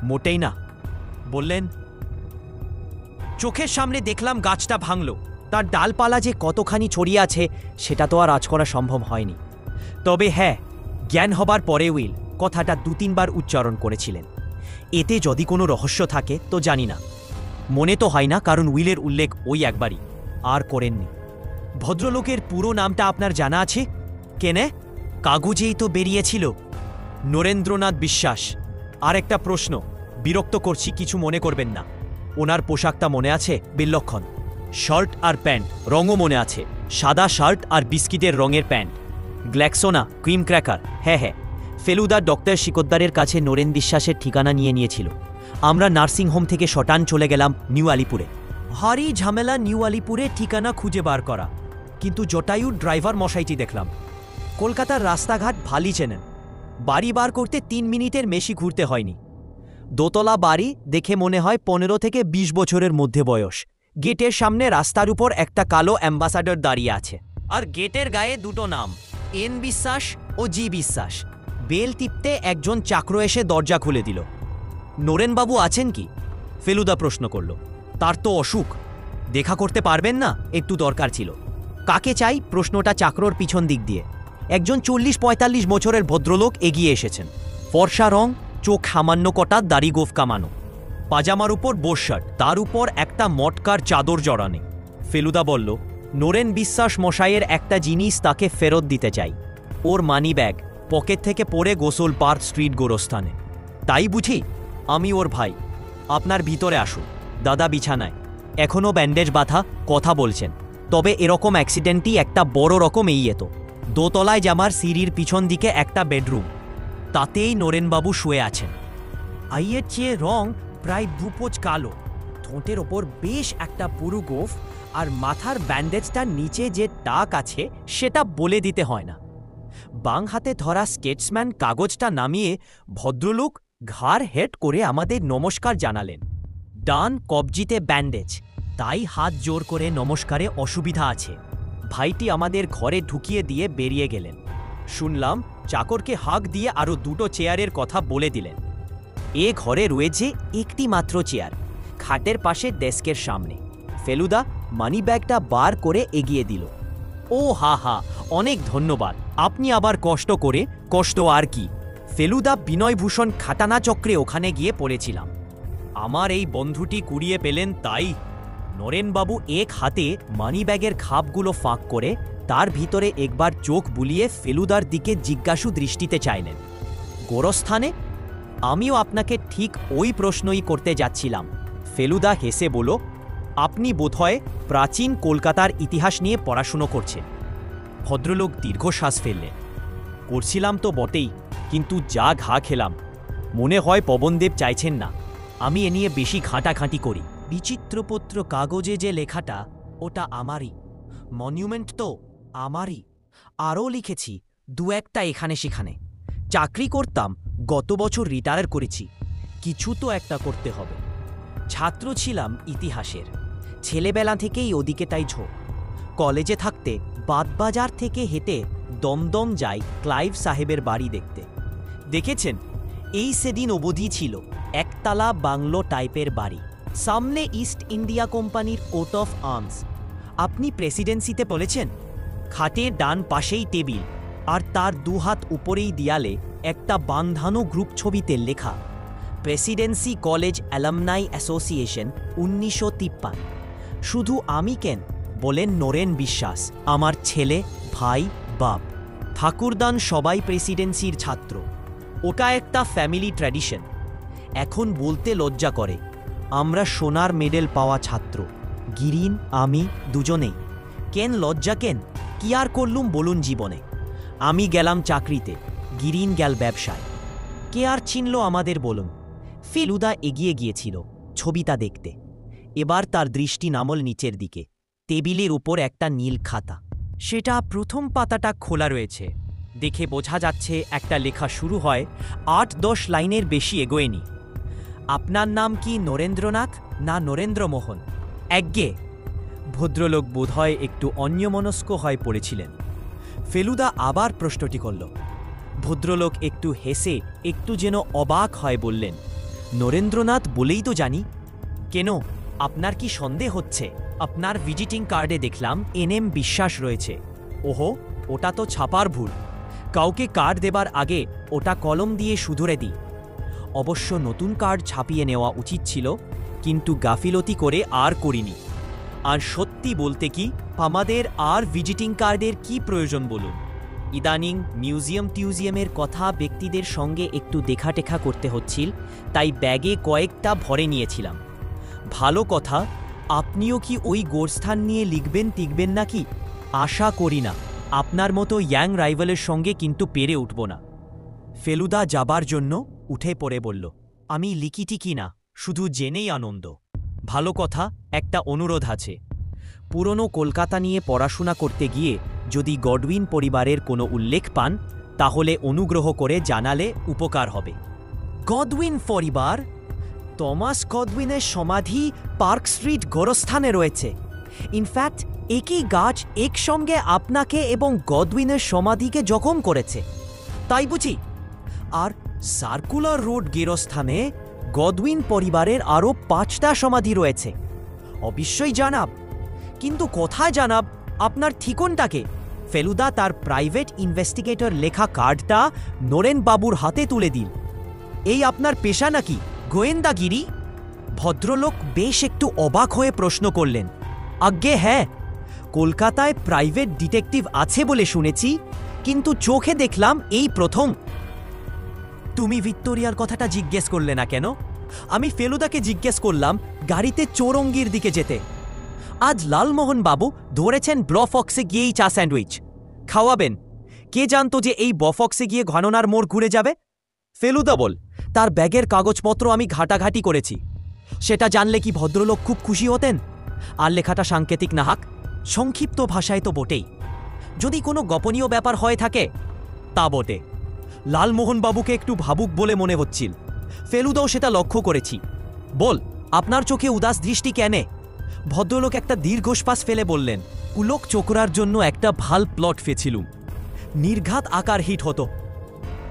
মোটেই না, বললেন। চোখের সামনে দেখলাম গাছটা ভাঙল, তার ডালপালা যে কতখানি ছড়িয়ে আছে সেটা তো আর আজ করা সম্ভব হয়নি। তবে হ্যাঁ, জ্ঞান হবার পরে উইল কথাটা 2-3 বার উচ্চারণ করেছিলেন। এতে যদি কোনো রহস্য থাকে তো জানি না, মনে তো হয় না, কারণ উইলের উল্লেখ ওই একবারই, আর করেননি। ভদ্রলোকের পুরো নামটা আপনার জানা আছে? কেনে? কাগজেই তো বেরিয়েছিল, নরেন্দ্রনাথ বিশ্বাস। আর একটা প্রশ্ন, বিরক্ত করছি কিছু মনে করবেন না। ওনার পোশাকটা মনে আছে? বিলক্ষণ। শার্ট আর প্যান্ট, রঙও মনে আছে, সাদা শার্ট আর বিস্কিটের রঙের প্যান্ট। গ্ল্যাক্সোনা cream cracker. হ্যাঁ হ্যাঁ, ফেলুদা ডক্টর শিকদারের কাছে নোরেন বিশ্বাসের ঠিকানা নিয়ে নিয়েছিল। আমরা নার্সিংহোম থেকে শটান চলে গেলাম নিউ আলিপুরে। ভারী ঝামেলা নিউ আলিপুরে ঠিকানা খুঁজে বার করা, কিন্তু জটায়ুর ড্রাইভার মশাইটি দেখলাম। কলকাতার রাস্তাঘাট ভালি চেনেন। বাড়ি বার করতে 3 মিনিটের বেশি ঘুরতে হয়নি। দোতলা বাড়ি দেখে মনে হয় 15 থেকে 20 বছরের মধ্যে বয়স। গেটের সামনে রাস্তার উপর একটা কালো অ্যাম্বাসাডর দাঁড়িয়ে আছে, আর গেটের গায়ে দুটো নাম, এন বিশ্বাস ও জি বিশ্বাস। বেল টিপতে একজন চাকর এসে দরজা খুলে দিল। নরেনবাবু আছেন কি? ফেলুদা প্রশ্ন করল। তার তো অসুখ, দেখা করতে পারবেন না? একটু দরকার ছিল। কাকে চাই? প্রশ্নটা চাকরর পিছন দিক দিয়ে একজন 40-45 বছরের ভদ্রলোক এগিয়ে এসেছেন। ফর্সা রং, চোখ সামান্য কটা, দাড়ি গোফ কামানো, পাজামার উপর বোস শার্ট, তার উপর একটা মটকার চাদর জড়ানে। ফেলুদা বলল, নরেন বিশ্বাস মশাইয়ের একটা জিনিস তাকে ফেরত দিতে চাই। ওর মানি ব্যাগ পকেট থেকে পড়ে গোসল পার্ক স্ট্রিট গোরস্থানে। তাই বুঝি? আমি ওর ভাই। আপনার ভিতরে আসুন। দাদা বিছানায়, এখনও ব্যান্ডেজ বাঁধা, কথা বলছেন। তবে এরকম অ্যাক্সিডেন্টই একটা বড় রকম এতো। দোতলায় জামার সিঁড়ির পিছন দিকে একটা বেডরুম, তাতেই নরেনবাবু শুয়ে আছেন। আইয়ের চেয়ে রং প্রায় দুপোজ কালো, ঠোঁটের ওপর বেশ একটা পুরু গোফ, আর মাথার ব্যান্ডেজটার নিচে যে টাক আছে সেটা বলে দিতে হয় না। বাং হাতে ধরা স্কেটসম্যান কাগজটা নামিয়ে ভদ্রলোক ঘাড় হেট করে আমাদের নমস্কার জানালেন। ডান কবজিতে ব্যান্ডেজ, তাই হাত জোর করে নমস্কারে অসুবিধা আছে। ভাইটি আমাদের ঘরে ঢুকিয়ে দিয়ে বেরিয়ে গেলেন। শুনলাম চাকরকে হাঁক দিয়ে আরও দুটো চেয়ারের কথা বলে দিলেন। এ ঘরে রয়েছে একটি মাত্র চেয়ার, খাটের পাশে ডেস্কের সামনে। ফেলুদা মানি ব্যাগটা বার করে এগিয়ে দিল। ও হা হা, অনেক ধন্যবাদ। আপনি আবার কষ্ট আর কি। ফেলুদা বিনয়ভূষণ খাটানা চক্রে ওখানে গিয়ে পড়েছিলাম। আমার এই বন্ধুটি কুড়িয়ে পেলেন তাই। নরেনবাবু এক হাতে মানিব্যাগের খাপগুলো ফাঁক করে তার ভিতরে একবার চোখ বুলিয়ে ফেলুদার দিকে জিজ্ঞাসু দৃষ্টিতে চাইলেন। গোরস্থানে? আমিও আপনাকে ঠিক ওই প্রশ্নই করতে যাচ্ছিলাম। ফেলুদা হেসে বলল, আপনি বোধহয় প্রাচীন কলকাতার ইতিহাস নিয়ে পড়াশুনো করছেন। ভদ্রলোক দীর্ঘশ্বাস ফেললেন। করছিলাম তো বটেই, কিন্তু যা ঘা খেলাম। মনে হয় পবনদেব চাইছেন না আমি এ নিয়ে বেশি ঘাঁটাঘাঁটি করি। বিচিত্রপত্র কাগজে যে লেখাটা, ওটা আমারই। মনিউমেন্ট তো আমারই। আরও লিখেছি দু একটা এখানে সেখানে। চাকরি করতাম, গত বছর রিটায়ার করেছি। কিছু তো একটা করতে হবে। ছাত্র ছিলাম ইতিহাসের, ছেলেবেলা থেকেই ওদিকে তাই ঝোঁক। কলেজে থাকতে বাদবাজার থেকে হেঁটে দমদম যাই ক্লাইভ সাহেবের বাড়ি দেখতে। দেখেছেন, এই সেদিন অবধি ছিল একতলা বাংলো টাইপের বাড়ি, সামনে ইস্ট ইন্ডিয়া কোম্পানির কোট অফ আর্মস। আপনি প্রেসিডেন্সিতে বলেছেন। খাটের ডান পাশেই টেবিল, আর তার দুহাত উপরেই দেয়ালে একটা বান্ধানো গ্রুপ ছবিতে লেখা, প্রেসিডেন্সি কলেজ অ্যালামনাই অ্যাসোসিয়েশন 1953। শুধু আমি কেন, বলেন নরেন বিশ্বাস, আমার ছেলে, ভাই, বাপ, ঠাকুরদান সবাই প্রেসিডেন্সির ছাত্র। ওটা একটা ফ্যামিলি ট্র্যাডিশন। এখন বলতে লজ্জা করে, আমরা সোনার মেডেল পাওয়া ছাত্র, গিরিন আমি দুজনেই। কেন লজ্জা কেন? কি আর করলুম বলুন জীবনে? আমি গেলাম চাকরিতে, গিরিন গেল ব্যবসায়। কে আর চিনল আমাদের বলুন? ফেলুদা এগিয়ে গিয়েছিল ছবিটা দেখতে। এবার তার দৃষ্টি নামল নিচের দিকে। টেবিলের উপর একটা নীল খাতা, সেটা প্রথম পাতাটা খোলা রয়েছে। দেখে বোঝা যাচ্ছে একটা লেখা শুরু হয় 8-10 লাইনের বেশি এগোয়নি। আপনার নাম কি নরেন্দ্রনাথ না নরেন্দ্রমোহন? একগে। ভদ্রলোক বোধহয় একটু অন্যমনস্ক হয়ে পড়েছিলেন। ফেলুদা আবার প্রশ্নটি করল। ভদ্রলোক একটু হেসে একটু যেন অবাক হয় বললেন, নরেন্দ্রনাথ বলেই তো জানি। কেন, আপনার কি সন্দেহ হচ্ছে? আপনার ভিজিটিং কার্ডে দেখলাম NM বিশ্বাস রয়েছে। ওহো, ওটা তো ছাপার ভুল। কাউকে কার্ড দেবার আগে ওটা কলম দিয়ে শুধরে দিই। অবশ্য নতুন কার্ড ছাপিয়ে নেওয়া উচিত ছিল, কিন্তু গাফিলতি করে আর করিনি। আর সত্যি বলতে কি, আমাদের আর ভিজিটিং কার্ডের কি প্রয়োজন বলুন? ইদানিং মিউজিয়ামের কথা ব্যক্তিদের সঙ্গে একটু দেখাটেখা করতে হচ্ছিল, তাই ব্যাগে কয়েকটা ভরে নিয়েছিলাম। ভালো কথা, আপনিও কি ওই গোরস্থান নিয়ে লিখবেন টিকবেন নাকি? আশা করি না। আপনার মতো ইয়াং রাইভালের সঙ্গে কিন্তু পেরে উঠব না। ফেলুদা যাবার জন্য উঠে পড়ে বলল, আমি লিখিটি কি না, শুধু জেনেই আনন্দ। ভালো কথা, একটা অনুরোধ আছে। পুরনো কলকাতা নিয়ে পড়াশোনা করতে গিয়ে যদি গডউইন পরিবারের কোনো উল্লেখ পান তাহলে অনুগ্রহ করে জানালে উপকার হবে। গডউইন পরিবার? টমাস গডউইনের সমাধি পার্ক স্ট্রিট গোরস্থানে রয়েছে। ইনফ্যাক্ট একই গাছ একসঙ্গে আপনাকে এবং গডউইনের সমাধিকে জখম করেছে, তাই বুঝি? আর সার্কুলার রোড গেরস্থানে গডউইন পরিবারের আরও 5টা সমাধি রয়েছে। অবশ্যই জানাব, কিন্তু কোথায় জানাব? আপনার ঠিকানাটাকে? ফেলুদা তার প্রাইভেট ইনভেস্টিগেটর লেখা কার্ডটা নরেন বাবুর হাতে তুলে দিল। এই আপনার পেশা নাকি, গোয়েন্দাগিরি? ভদ্রলোক বেশ একটু অবাক হয়ে প্রশ্ন করলেন। আজ্ঞে হ্যাঁ, কলকাতায় প্রাইভেট ডিটেকটিভ আছে বলে শুনেছি, কিন্তু চোখে দেখলাম এই প্রথম। তুমি ভিক্টোরিয়ার কথাটা জিজ্ঞেস করলে না কেন? আমি ফেলুদাকে জিজ্ঞেস করলাম গাড়িতে চৌরঙ্গির দিকে যেতে। আজ লালমোহন বাবু ধরেছেন ব্রফক্সে গিয়েই চা স্যান্ডউইচ খাওয়াবেন। কে জানতো যে এই বফক্সে গিয়ে ঘননার মোড় ঘুরে যাবে? ফেলুদা বল, তার ব্যাগের কাগজপত্র আমি ঘাটাঘাটি করেছি। সেটা জানলে কি ভদ্রলোক খুব খুশি হতেন? আর লেখাটা সাংকেতিক না হাক, সংক্ষিপ্ত ভাষায় তো বটেই। যদি কোনো গোপনীয় ব্যাপার হয়ে থাকে তা বটে। লালমোহন বাবুকে একটু ভাবুক বলে মনে হচ্ছিল। ফেলুদাও সেটা লক্ষ্য করেছি। বল, আপনার চোখে উদাস দৃষ্টি কেনে? ভদ্রলোক একটা দীর্ঘশ্বাস ফেলে বললেন, পুলক চোকরার জন্য একটা ভাল প্লট ফেছিলুম, নির্ঘাত আকার হিট হতো।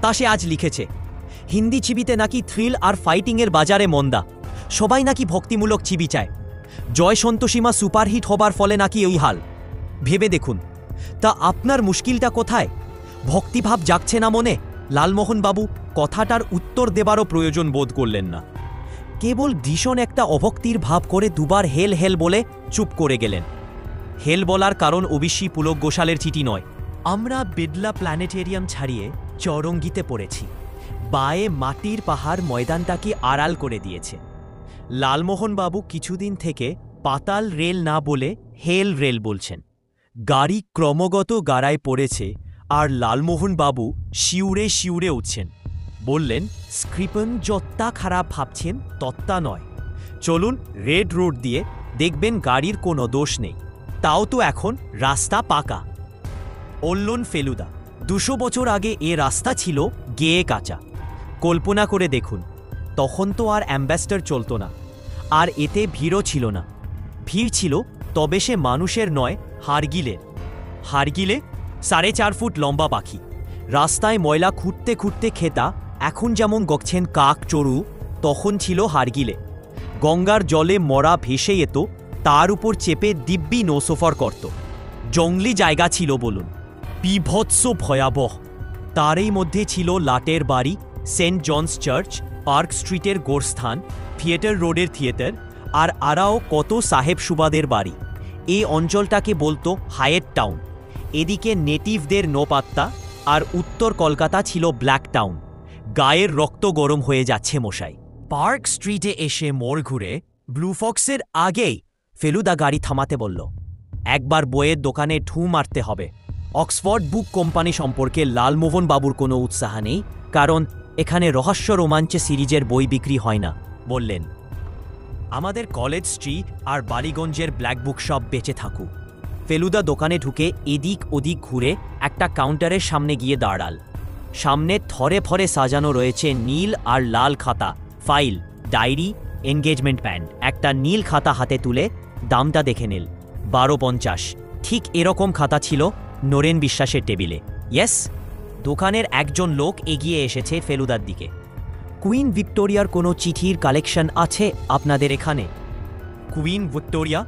তা সে আজ লিখেছে। হিন্দি ছবিতে নাকি থ্রিল আর ফাইটিংয়ের বাজারে মন্দা, সবাই নাকি ভক্তিমূলক ছবি চায়। জয় সন্তোষীমা সুপারহিট হবার ফলে নাকি ওই হাল। ভেবে দেখুন, তা আপনার মুশকিলটা কোথায়? ভক্তিভাব জাগছে না মনে? লালমোহন বাবু কথাটার উত্তর দেবারও প্রয়োজন বোধ করলেন না, কেবল ভীষণ একটা অভক্তির ভাব করে দুবার হেল হেল বলে চুপ করে গেলেন। হেল বলার কারণ অবশ্যই পুলক ঘোষালের চিঠি নয়। আমরা বিড়লা প্ল্যানেটেরিয়াম ছাড়িয়ে চৌরঙ্গিতে পড়েছি। বায়ে মাটির পাহাড় ময়দানটাকে আড়াল করে দিয়েছে। লালমোহন বাবু কিছুদিন থেকে পাতাল রেল না বলে হেল রেল বলছেন। গাড়ি ক্রমাগত গাড়ায় পড়েছে আর লালমোহন বাবু শিউরে শিউরে উঠছেন। বললেন, স্ক্রিপন যত্তা খারাপ ভাবছেন তত্তা নয়। চলুন রেড রোড দিয়ে, দেখবেন গাড়ির কোনো দোষ নেই। তাও তো এখন রাস্তা পাকা। বললেন ফেলুদা, 200 বছর আগে এ রাস্তা ছিল গেয়ে কাঁচা। কল্পনা করে দেখুন, তখন তো আর অ্যাম্বাসেডর চলত না, আর এতে ভিড়ও ছিল না। ভিড় ছিল তবে সে মানুষের নয়, হারগিলের। হারগিলে 4.5 ফুট লম্বা পাখি। রাস্তায় ময়লা খুঁড়তে খুঁড়তে খেতা এখন যেমন গকছেন কাক চড়ু, তখন ছিল হারগিলে। গঙ্গার জলে মরা ভেসে যেত, তার উপর চেপে দিব্যি নৌসফর করত। জঙ্গলি জায়গা ছিল বলুন, বিভৎস ভয়াবহ। তারই মধ্যে ছিল লাটের বাড়ি, সেন্ট জনস চার্চ, পার্ক স্ট্রিটের গোরস্থান, থিয়েটার রোডের থিয়েটার, আর আরাও কত সাহেব সুবাদের বাড়ি। এই অঞ্চলটাকে বলতো হায়েট টাউন। এদিকে নেটিভদের নোপাত্তা, আর উত্তর কলকাতা ছিল ব্ল্যাক টাউন। গায়ের রক্ত গরম হয়ে যাচ্ছে মশাই। পার্ক স্ট্রিটে এসে মোড় ঘুরে ব্লু ফক্সের আগেই ফেলুদা গাড়ি থামাতে বলল। একবার বইয়ের দোকানে ঢু মারতে হবে। অক্সফোর্ড বুক কোম্পানি সম্পর্কে লালমোহন বাবুর কোনো উৎসাহ নেই, কারণ এখানে রহস্য রোমাঞ্চে সিরিজের বই বিক্রি হয় না। বললেন, আমাদের কলেজ স্ট্রিট আর বালিগঞ্জের ব্ল্যাক বুক শপ বেঁচে থাকুক। ফেলুদা দোকানে ঢুকে এদিক ওদিক ঘুরে একটা কাউন্টারের সামনে গিয়ে দাঁড়াল। সামনে থরে ফরে সাজানো রয়েছে নীল আর লাল খাতা, ফাইল, ডায়েরি, এনগেজমেন্ট প্যান। একটা নীল খাতা হাতে তুলে দামটা দেখে নিল। 12.50। ঠিক এরকম খাতা ছিল নরেন বিশ্বাসের টেবিলে। ইয়েস, দোকানের একজন লোক এগিয়ে এসেছে ফেলুদার দিকে। কুইন ভিক্টোরিয়ার কোনো চিঠির কালেকশন আছে আপনাদের এখানে? Queen Victoria?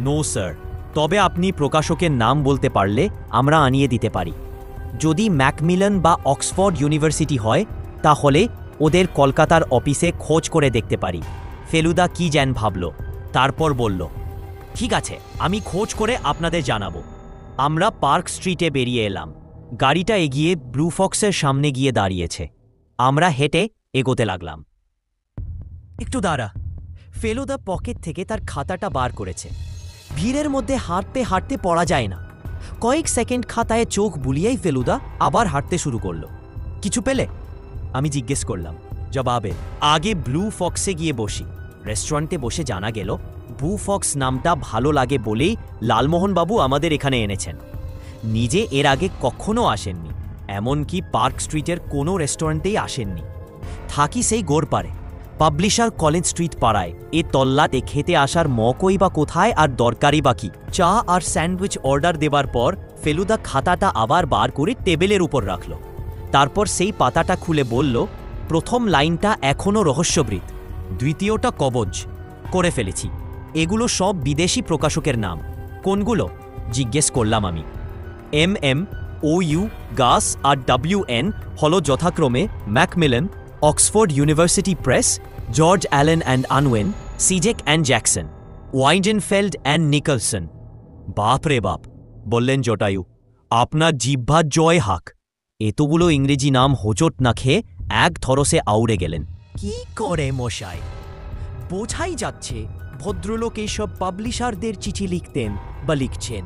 নো স্যার, তবে আপনি প্রকাশকের নাম বলতে পারলে আমরা আনিয়ে দিতে পারি। যদি ম্যাকমিলান বা অক্সফোর্ড ইউনিভার্সিটি হয় তাহলে ওদের কলকাতার অফিসে খোঁজ করে দেখতে পারি। ফেলুদা কি যেন ভাবল, তারপর বলল, ঠিক আছে, আমি খোঁজ করে আপনাদের জানাবো। আমরা পার্ক স্ট্রিটে বেরিয়ে এলাম। গাড়িটা এগিয়ে ব্লু ফক্সের সামনে গিয়ে দাঁড়িয়েছে। আমরা হেঁটে এগোতে লাগলাম। একটু দাঁড়া। ফেলুদা পকেট থেকে তার খাতাটা বার করেছে। ভিড়ের মধ্যে হাঁটতে হাঁটতে পড়া যায় না। কয়েক সেকেন্ড খাতায় চোখ বুলিয়েই ফেলুদা আবার হাঁটতে শুরু করলো। কিছু পেলে? আমি জিজ্ঞেস করলাম। জবাবে, আগে ব্লু ফক্সে গিয়ে বসি। রেস্টুরেন্টে বসে জানা গেল ব্লু ফক্স নামটা ভালো লাগে বলেই লালমোহন বাবু আমাদের এখানে এনেছেন। নিজে এর আগে কখনো আসেননি, এমনকি পার্ক স্ট্রিটের কোনো রেস্টুরেন্টেই আসেননি। থাকি সেই গোড়পাড়ে, পাবলিশার কলেজ স্ট্রিট পাড়ায়। এ তল্লাতে খেতে আসার মকই বা কোথায়, আর দরকারই বাকি। চা আর স্যান্ডউইচ অর্ডার দেবার পর ফেলুদা খাতাটা আবার বার করে টেবিলের উপর রাখল। তারপর সেই পাতাটা খুলে বলল, প্রথম লাইনটা এখনও রহস্যবৃত, দ্বিতীয়টা কবজ করে ফেলেছি। এগুলো সব বিদেশি প্রকাশকের নাম। কোনগুলো জিজ্ঞেস করলাম আমি। MM, OU, গাস আর WN হল যথাক্রমে Macmillan, Oxford University Press, George Allen and Unwin, Sidgwick and Jackson, Weidenfeld and Nicolson. বাপ রে বাপ, বললেন জটায়ু, আপনার জিহ্বার জয় হাক। এতগুলো ইংরেজি নাম হোঁচট না খেয়ে এক ধরসে আউড়ে গেলেন। কি করে মশাই? বোঝাই যাচ্ছে ভদ্রলোক এইসব পাবলিশারদের চিঠি লিখতেন বা লিখছেন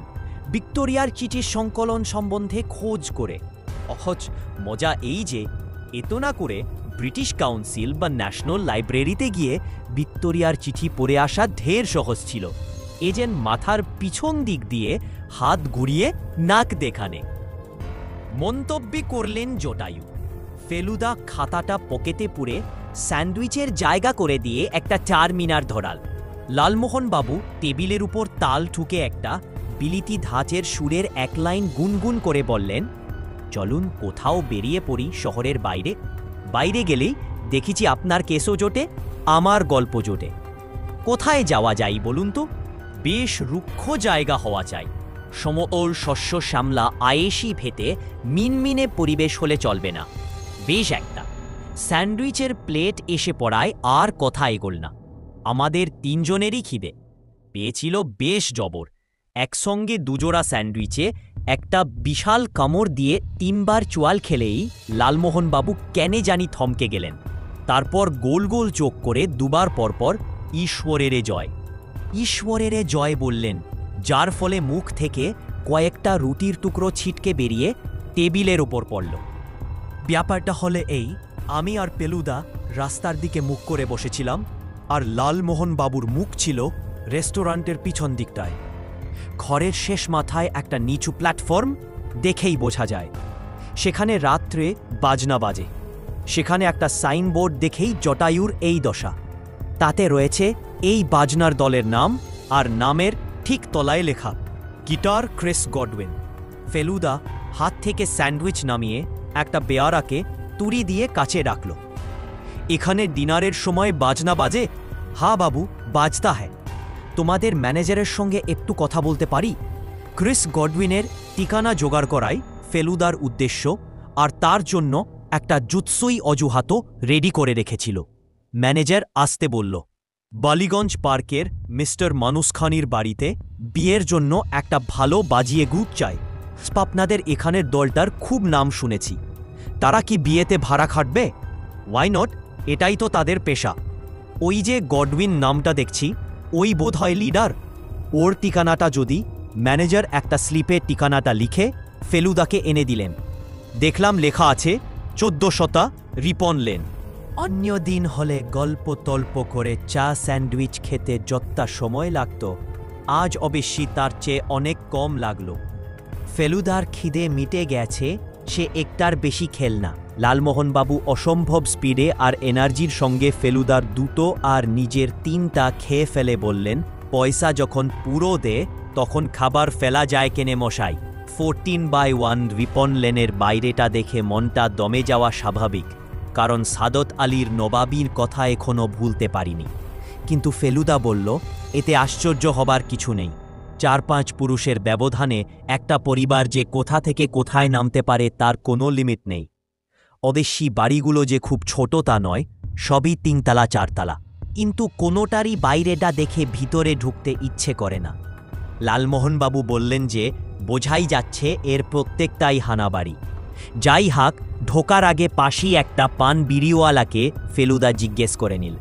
ভিক্টোরিয়ার চিঠির সংকলন সম্বন্ধে খোঁজ করে। অথচ মজা এই যে এত না করে ব্রিটিশ কাউন্সিল বা ন্যাশনাল লাইব্রেরিতে গিয়ে ভিক্টোরিয়ার চিঠি পড়ে আসা ঢের সহজ ছিল। এজেন মাথার পিছন দিক দিয়ে হাত ঘুরিয়ে নাক দেখানে মন্তব্য করলেন জটায়ু। ফেলুদা খাতাটা পকেটে পুরে স্যান্ডউইচের জায়গা করে দিয়ে একটা 4 মিনার ধরাল। লালমোহন বাবু টেবিলের উপর তাল ঠুকে একটা বিলিতি ধাঁচের সুরের এক লাইন গুনগুন করে বললেন, চলুন কোথাও বেরিয়ে পড়ি শহরের বাইরে। বাইরে গেলেই দেখেছি আপনার কেসও জোটে, আমার গল্প জোটে। কোথায় যাওয়া যায় বলুন তো? বেশ রুক্ষ জায়গা হওয়া চাই, সমতল শস্য শ্যামলা আয়েসি ভেতে মিনমিনে পরিবেশ হলে চলবে না। বেশ একটা স্যান্ডউইচের প্লেট এসে পড়ায় আর কথা এগোল না। আমাদের 3 জনেরই খিদে পেয়েছিল বেশ জবর। একসঙ্গে দুজোড়া স্যান্ডউইচে একটা বিশাল কামড় দিয়ে 3 বার চোয়াল খেলেই লালমোহনবাবু কেনে জানি থমকে গেলেন। তারপর গোল গোল চোখ করে 2 বার পরপর ঈশ্বরেরে জয়, ঈশ্বরেরে জয় বললেন, যার ফলে মুখ থেকে কয়েকটা রুটির টুকরো ছিটকে বেরিয়ে টেবিলের ওপর পড়ল। ব্যাপারটা হলে এই, আমি আর পেলুদা রাস্তার দিকে মুখ করে বসেছিলাম, আর লালমোহন বাবুর মুখ ছিল রেস্টুরেন্টের পিছন দিকটায়। ঘরের শেষ মাথায় একটা নিচু প্ল্যাটফর্ম, দেখেই বোঝা যায়। সেখানে রাত্রে বাজনা বাজে। সেখানে একটা সাইনবোর্ড দেখেই জটায়ুর এই দশা। তাতে রয়েছে এই বাজনার দলের নাম, আর নামের ঠিক তলায় লেখা গিটার ক্রিস গডউইন। ফেলুদা হাত থেকে স্যান্ডউইচ নামিয়ে একটা বেয়ারাকে তুড়ি দিয়ে কাছে রাখল। এখানে ডিনারের সময় বাজনা বাজে? হ্যাঁ বাবু, বাজতা হ্যাঁ। তোমাদের ম্যানেজারের সঙ্গে একটু কথা বলতে পারি? ক্রিস গডউইনের ঠিকানা জোগাড় করাই ফেলুদার উদ্দেশ্য, আর তার জন্য একটা জুৎসই অজুহাতও রেডি করে রেখেছিল। ম্যানেজার আসতে বলল। বালিগঞ্জ পার্কের মিস্টার মানুষ খানির বাড়িতে বিয়ের জন্য একটা ভালো বাজিয়ে গ্রুপ চাই। আপনাদের এখানের দলটার খুব নাম শুনেছি। তারা কি বিয়েতে ভাড়া খাটবে? ওয়াই নট, এটাই তো তাদের পেশা। ওই যে গডউইন নামটা দেখছি, ওই বোধ হয় লিডার। ওর ঠিকানাটা যদি। ম্যানেজার একটা স্লিপে ঠিকানাটা লিখে ফেলুদাকে এনে দিলেন। দেখলাম লেখা আছে 1400 রিপন লেন। অন্য দিন হলে গল্প তল্প করে চা স্যান্ডউইচ খেতে যতটা সময় লাগত, আজ অবশ্যই তার চেয়ে অনেক কম লাগলো। ফেলুদার খিদে মিটে গেছে, সে একটার বেশি খেল না। লালমোহনবাবু অসম্ভব স্পিডে আর এনার্জির সঙ্গে ফেলুদার 2টো আর নিজের 3টা খেয়ে ফেলে বললেন, পয়সা যখন পুরো দে তখন খাবার ফেলা যায় কেনে মশাই। 14/1 রিপন লেনের বাইরেটা দেখে মনটা দমে যাওয়া স্বাভাবিক, কারণ সাদত আলীর নবাবির কথা এখনো ভুলতে পারিনি। কিন্তু ফেলুদা বলল, এতে আশ্চর্য হবার কিছু নেই। 4-5 পুরুষের ব্যবধানে একটা পরিবার যে কোথা থেকে কোথায় নামতে পারে তার কোনো লিমিট নেই। অবশ্যই বাড়িগুলো যে খুব ছোট তা নয়, সবই 3 তলা 4 তলা, কিন্তু কোনোটারই বাইরেটা দেখে ভিতরে ঢুকতে ইচ্ছে করে না। লালমোহনবাবু বললেন যে বোঝাই যাচ্ছে এর প্রত্যেকটাই হানাবাড়ি। যাই হাক, ঢোকার আগে পাশেই একটা পান বিড়িওয়ালাকে ফেলুদা জিজ্ঞেস করে নিল,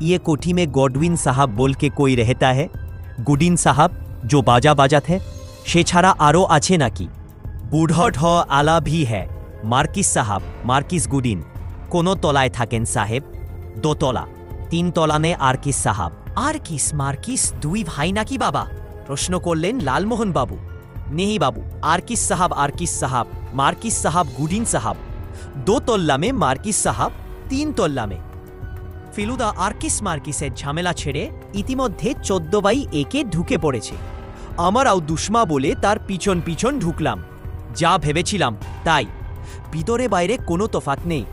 ইয়ে কোঠি মে গডউইন সাহাব বলকে কই রেহতা হ্যাঁ? গুডিন সাহাব जो बाजा बाजात है, সে ছাড়া আরও আছে নাকি? বুঢ়ট হ আলা ভি হ্যাঁ, মার্কিস সাহাব, মার্কিস গুডিন। কোনো তলায় থাকেন সাহেব? 2 তলা। 3 তলানে আরকিস সাহাব। আরকিস মার্কিস 2 ভাই নাকি বাবা? প্রশ্ন করলেন লালমোহনবাবু। नहीं बाबू, आर्किस साहब, मार्किस साहब, गुडिन साहब। 2 तल्ला में मार्किस साहब, 3 तल्ला में। ফেলুদা আর্কিস মার্কিসের ঝামেলা ছেড়ে ইতিমধ্যে 14/1-এ ঢুকে পড়েছে। আমারও দুশ্মা বলে তার পিছন পিছন ঢুকলাম। যা ভেবেছিলাম তাই। ভিতরে বাইরে কোনো তফাৎ নেই।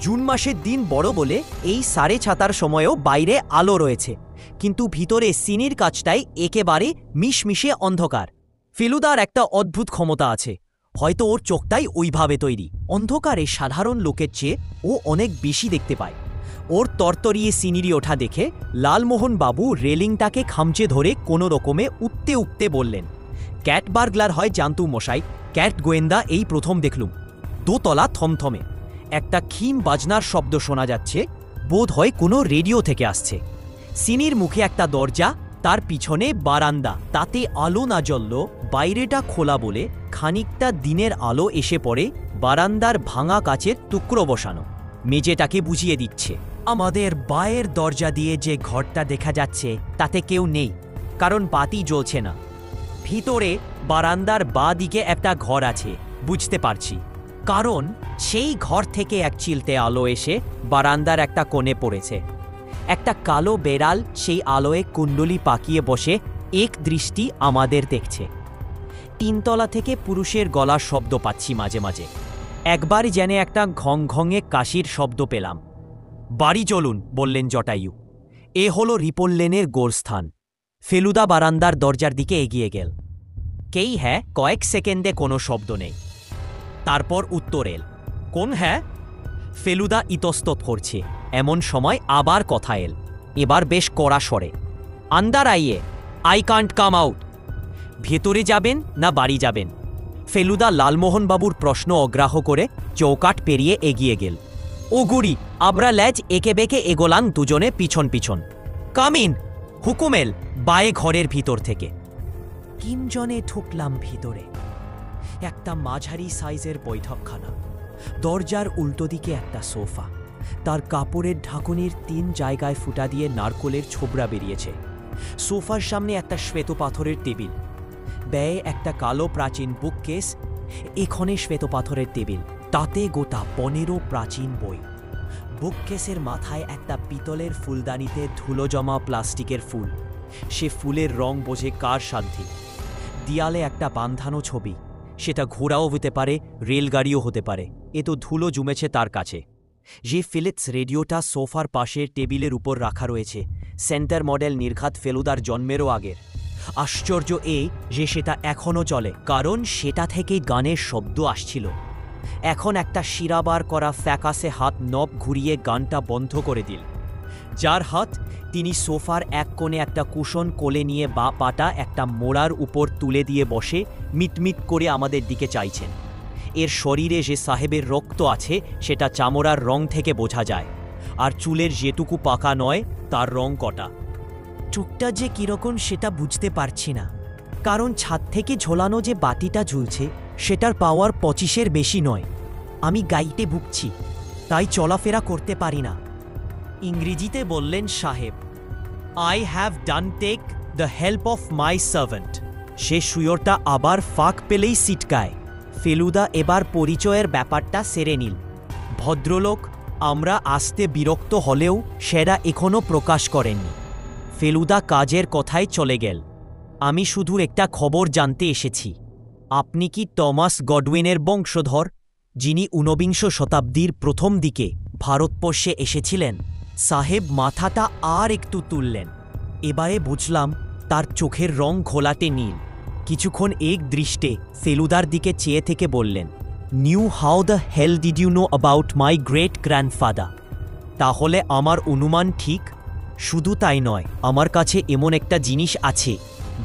জুন মাসের দিন বড় বলে এই 7:30টার সময়ও বাইরে আলো রয়েছে, কিন্তু ভিতরে সিনির কাছটায় একেবারে মিশমিশে অন্ধকার। ফেলুদার একটা অদ্ভুত ক্ষমতা আছে, হয়তো ওর চোখটাই ওইভাবে তৈরি। অন্ধকারে সাধারণ লোকের চেয়ে ও অনেক বেশি দেখতে পায়। ওর তরতরিয়ে সিনিরি ওঠা দেখে লালমোহন বাবু রেলিংটাকে খামচে ধরে কোনো রকমে উঠতে উঠতে বললেন, ক্যাট বার্গলার হয় জানতু মশাই, ক্যাট গোয়েন্দা এই প্রথম দেখলুম। 2 তলা থমথমে। একটা ক্ষীণ বাজনার শব্দ শোনা যাচ্ছে, বোধ হয় কোনো রেডিও থেকে আসছে। সিনির মুখে একটা দরজা, তার পিছনে বারান্দা। তাতে আলো না জ্বলল, বাইরেটা খোলা বলে খানিকটা দিনের আলো এসে পড়ে বারান্দার ভাঙা কাচের টুকরো বসানো। মেঝেটাকে বুঝিয়ে দিচ্ছে। আমাদের বায়ের দরজা দিয়ে যে ঘরটা দেখা যাচ্ছে তাতে কেউ নেই, কারণ বাতি জ্বলছে না। ভিতরে বারান্দার বাঁ দিকে একটা ঘর আছে, বুঝতে পারছি, কারণ সেই ঘর থেকে এক চিলতে আলো এসে বারান্দার একটা কোণে পড়েছে। একটা কালো বেড়াল সেই আলোয় কুণ্ডলি পাকিয়ে বসে এক দৃষ্টি আমাদের দেখছে। 3 তলা থেকে পুরুষের গলার শব্দ পাচ্ছি মাঝে মাঝে। একবার যেন একটা ঘং ঘঙে কাশির শব্দ পেলাম। বাড়ি চলুন, বললেন জটায়ু। এ হলো রিপন লেনের গোরস্থান। ফেলুদা বারান্দার দরজার দিকে এগিয়ে গেল। কেই হ্যাঁ, কয়েক সেকেন্ডে কোনো শব্দ নেই। তারপর উত্তর এল, কোন হ্যাঁ? ফেলুদা ইতস্তত করছে। এমন সময় আবার কথা এল, এবার বেশ কড়া স্বরে, আন্দার আইয়ে, আই কান্ট কাম আউট। ভেতরে যাবেন না বাড়ি যাবেন? ফেলুদা লালমোহনবাবুর প্রশ্ন অগ্রাহ্য করে চৌকাট পেরিয়ে এগিয়ে গেল। ও গুড়ি, আবরা ল্যাজ একে বেঁকে এগোলাম দুজনে পিছন পিছন। কামিন, হুকুমেল বায়ে ঘরের ভিতর থেকে। 3 জনে ঢুকলাম ভিতরে। একটা মাঝারি সাইজের বৈঠকখানা, দরজার উল্টো দিকে একটা সোফা, তার কাপড়ের ঢাকনির 3 জায়গায় ফুটা দিয়ে নারকোলের ছোবড়া বেরিয়েছে। সোফার সামনে একটা শ্বেত পাথরের টেবিল, ব্যয়ে একটা কালো প্রাচীন বুককেস, এখানে শ্বেত পাথরের টেবিল, তাতে গোটা 15 প্রাচীন বই। বুককেসের মাথায় একটা পিতলের ফুলদানিতে ধুলো জমা প্লাস্টিকের ফুল, সে ফুলের রং বোঝে কার সাধ্যি। দেয়ালে একটা বাঁধানো ছবি, সেটা ঘোড়াও হতে পারে, রেলগাড়িও হতে পারে, এ তো ধুলো জমেছে তার কাছে। যে ফিলিপস রেডিওটা সোফার পাশের টেবিলের উপর রাখা রয়েছে, সেন্টার মডেল নির্ঘাত ফেলুদার জন্মেরও আগের। আশ্চর্য এই যে সেটা এখনও চলে, কারণ সেটা থেকেই গানের শব্দ আসছিল। এখন একটা শিরাবার করা ফ্যাকাসে হাত নব ঘুরিয়ে গানটা বন্ধ করে দিল। যার হাত, তিনি সোফার এক কোণে একটা কুশন কোলে নিয়ে বা পাটা একটা মোড়ার উপর তুলে দিয়ে বসে মিটমিট করে আমাদের দিকে চাইছেন। এর শরীরে যে সাহেবের রক্ত আছে সেটা চামড়ার রং থেকে বোঝা যায়, আর চুলের যেটুকু পাকা নয় তার রং কটা। চোখটা যে কীরকম সেটা বুঝতে পারছি না, কারণ ছাদ থেকে ঝোলানো যে বাতিটা ঝুলছে সেটার পাওয়ার 25-এর বেশি নয়। আমি গাইতে ভুগছি, তাই চলাফেরা করতে পারি না। ইংরেজিতে বললেন সাহেব, I have done take the help of my servant. সে সুয়রটা আবার ফাঁক পেলেই সিটকায়। ফেলুদা এবার পরিচয়ের ব্যাপারটা সেরে নিল। ভদ্রলোক, আমরা আসতে বিরক্ত হলেও সেটা এখনও প্রকাশ করেননি। ফেলুদা কাজের কথায় চলে গেল। আমি শুধু একটা খবর জানতে এসেছি। আপনি কি টমাস গডউইনের বংশধর, যিনি 19বিংশ শতাব্দীর প্রথম দিকে ভারতবর্ষে এসেছিলেন? সাহেব মাথাটা আর একটু তুললেন। এবারে বুঝলাম তার চোখের রং ঘোলাটে নীল। কিছুক্ষণ এক দৃষ্টে ফেলুদার দিকে চেয়ে থেকে বললেন, new how the hell did you know about my great grandfather? তাহলে আমার অনুমান ঠিক? শুধু তাই নয়, আমার কাছে এমন একটা জিনিস আছে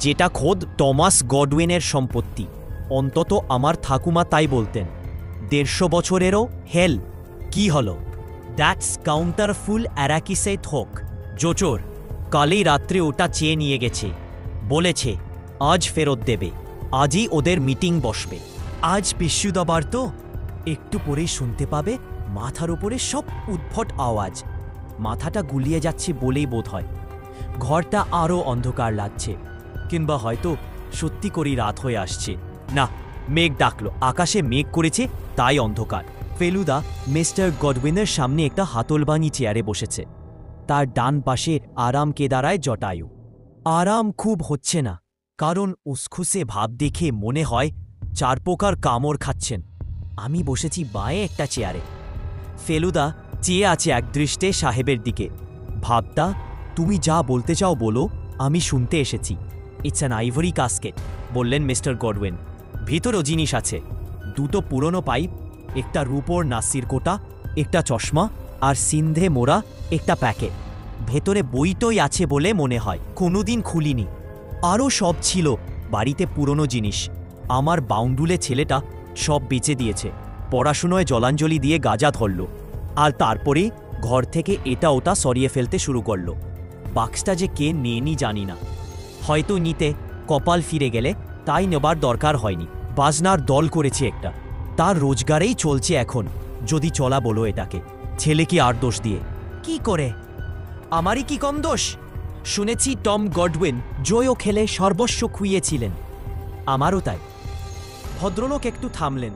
যেটা খোদ টমাস গডউইনের সম্পত্তি। অন্তত আমার ঠাকুমা তাই বলতেন। 150 বছরেরও হেল। কি হলো? দ্যাটস কাউন্টারফুল অ্যারাকিসে থোক। জোচোর কালই রাত্রে ওটা চেয়ে নিয়ে গেছে, বলেছে আজ ফেরত দেবে। আজই ওদের মিটিং বসবে। আজ বিশ্বদাবার তো একটু পরেই শুনতে পাবে মাথার উপরে সব উদ্ভট আওয়াজ। মাথাটা গুলিয়ে যাচ্ছে বলেই বোধ হয়। ঘরটা আরও অন্ধকার লাগছে, কিংবা হয়তো সত্যি করেই রাত হয়ে আসছে। না, মেঘ ডাকল। আকাশে মেঘ করেছে, তাই অন্ধকার। ফেলুদা মিস্টার গডউইনের সামনে একটা হাতলবাঙি চেয়ারে বসেছে। তার ডান পাশে আরাম কেদারায় জটায়ু। আরাম খুব হচ্ছে না, কারণ উসখুসে ভাব দেখে মনে হয় চার পোকার কামড় খাচ্ছেন। আমি বসেছি বাঁয়ে একটা চেয়ারে। ফেলুদা চেয়ে আছে একদৃষ্টে সাহেবের দিকে। ভাবটা, তুমি যা বলতে চাও বলো, আমি শুনতে এসেছি। ইটস অ্যান আইভরি কাস্কেট, বললেন মিস্টার গডউইন। ভিতরও জিনিস আছে, দুটো পুরনো পাইপ, একটা রূপোর নাসির কোটা, একটা চশমা, আর সিন্ধে মোড়া একটা প্যাকেট। ভেতরে বইটই আছে বলে মনে হয়, কোনোদিন খুলিনি। আরও সব ছিল বাড়িতে পুরনো জিনিস। আমার বাউন্ডুলে ছেলেটা সব বেচে দিয়েছে, পড়াশুনোয় জলাঞ্জলি দিয়ে গাজা ধরল, আর তারপরে ঘর থেকে এটা ওটা সরিয়ে ফেলতে শুরু করল। বাক্সটা যে কে নেয়নি জানি না, হয়তো নিতে কপাল ফিরে গেলে, তাই নেবার দরকার হয়নি। বাজনার দল করেছে একটা, তার রোজগারেই চলছে এখন। যদি চলা বলো এটাকে, ছেলে কি আর দোষ দিয়ে? কি করে? আমারই কি কম দোষ? শুনেছি টম গডউইন জয়ও খেলে সর্বস্ব খুইয়েছিলেন। আমারও তাই। ভদ্রলোক একটু থামলেন,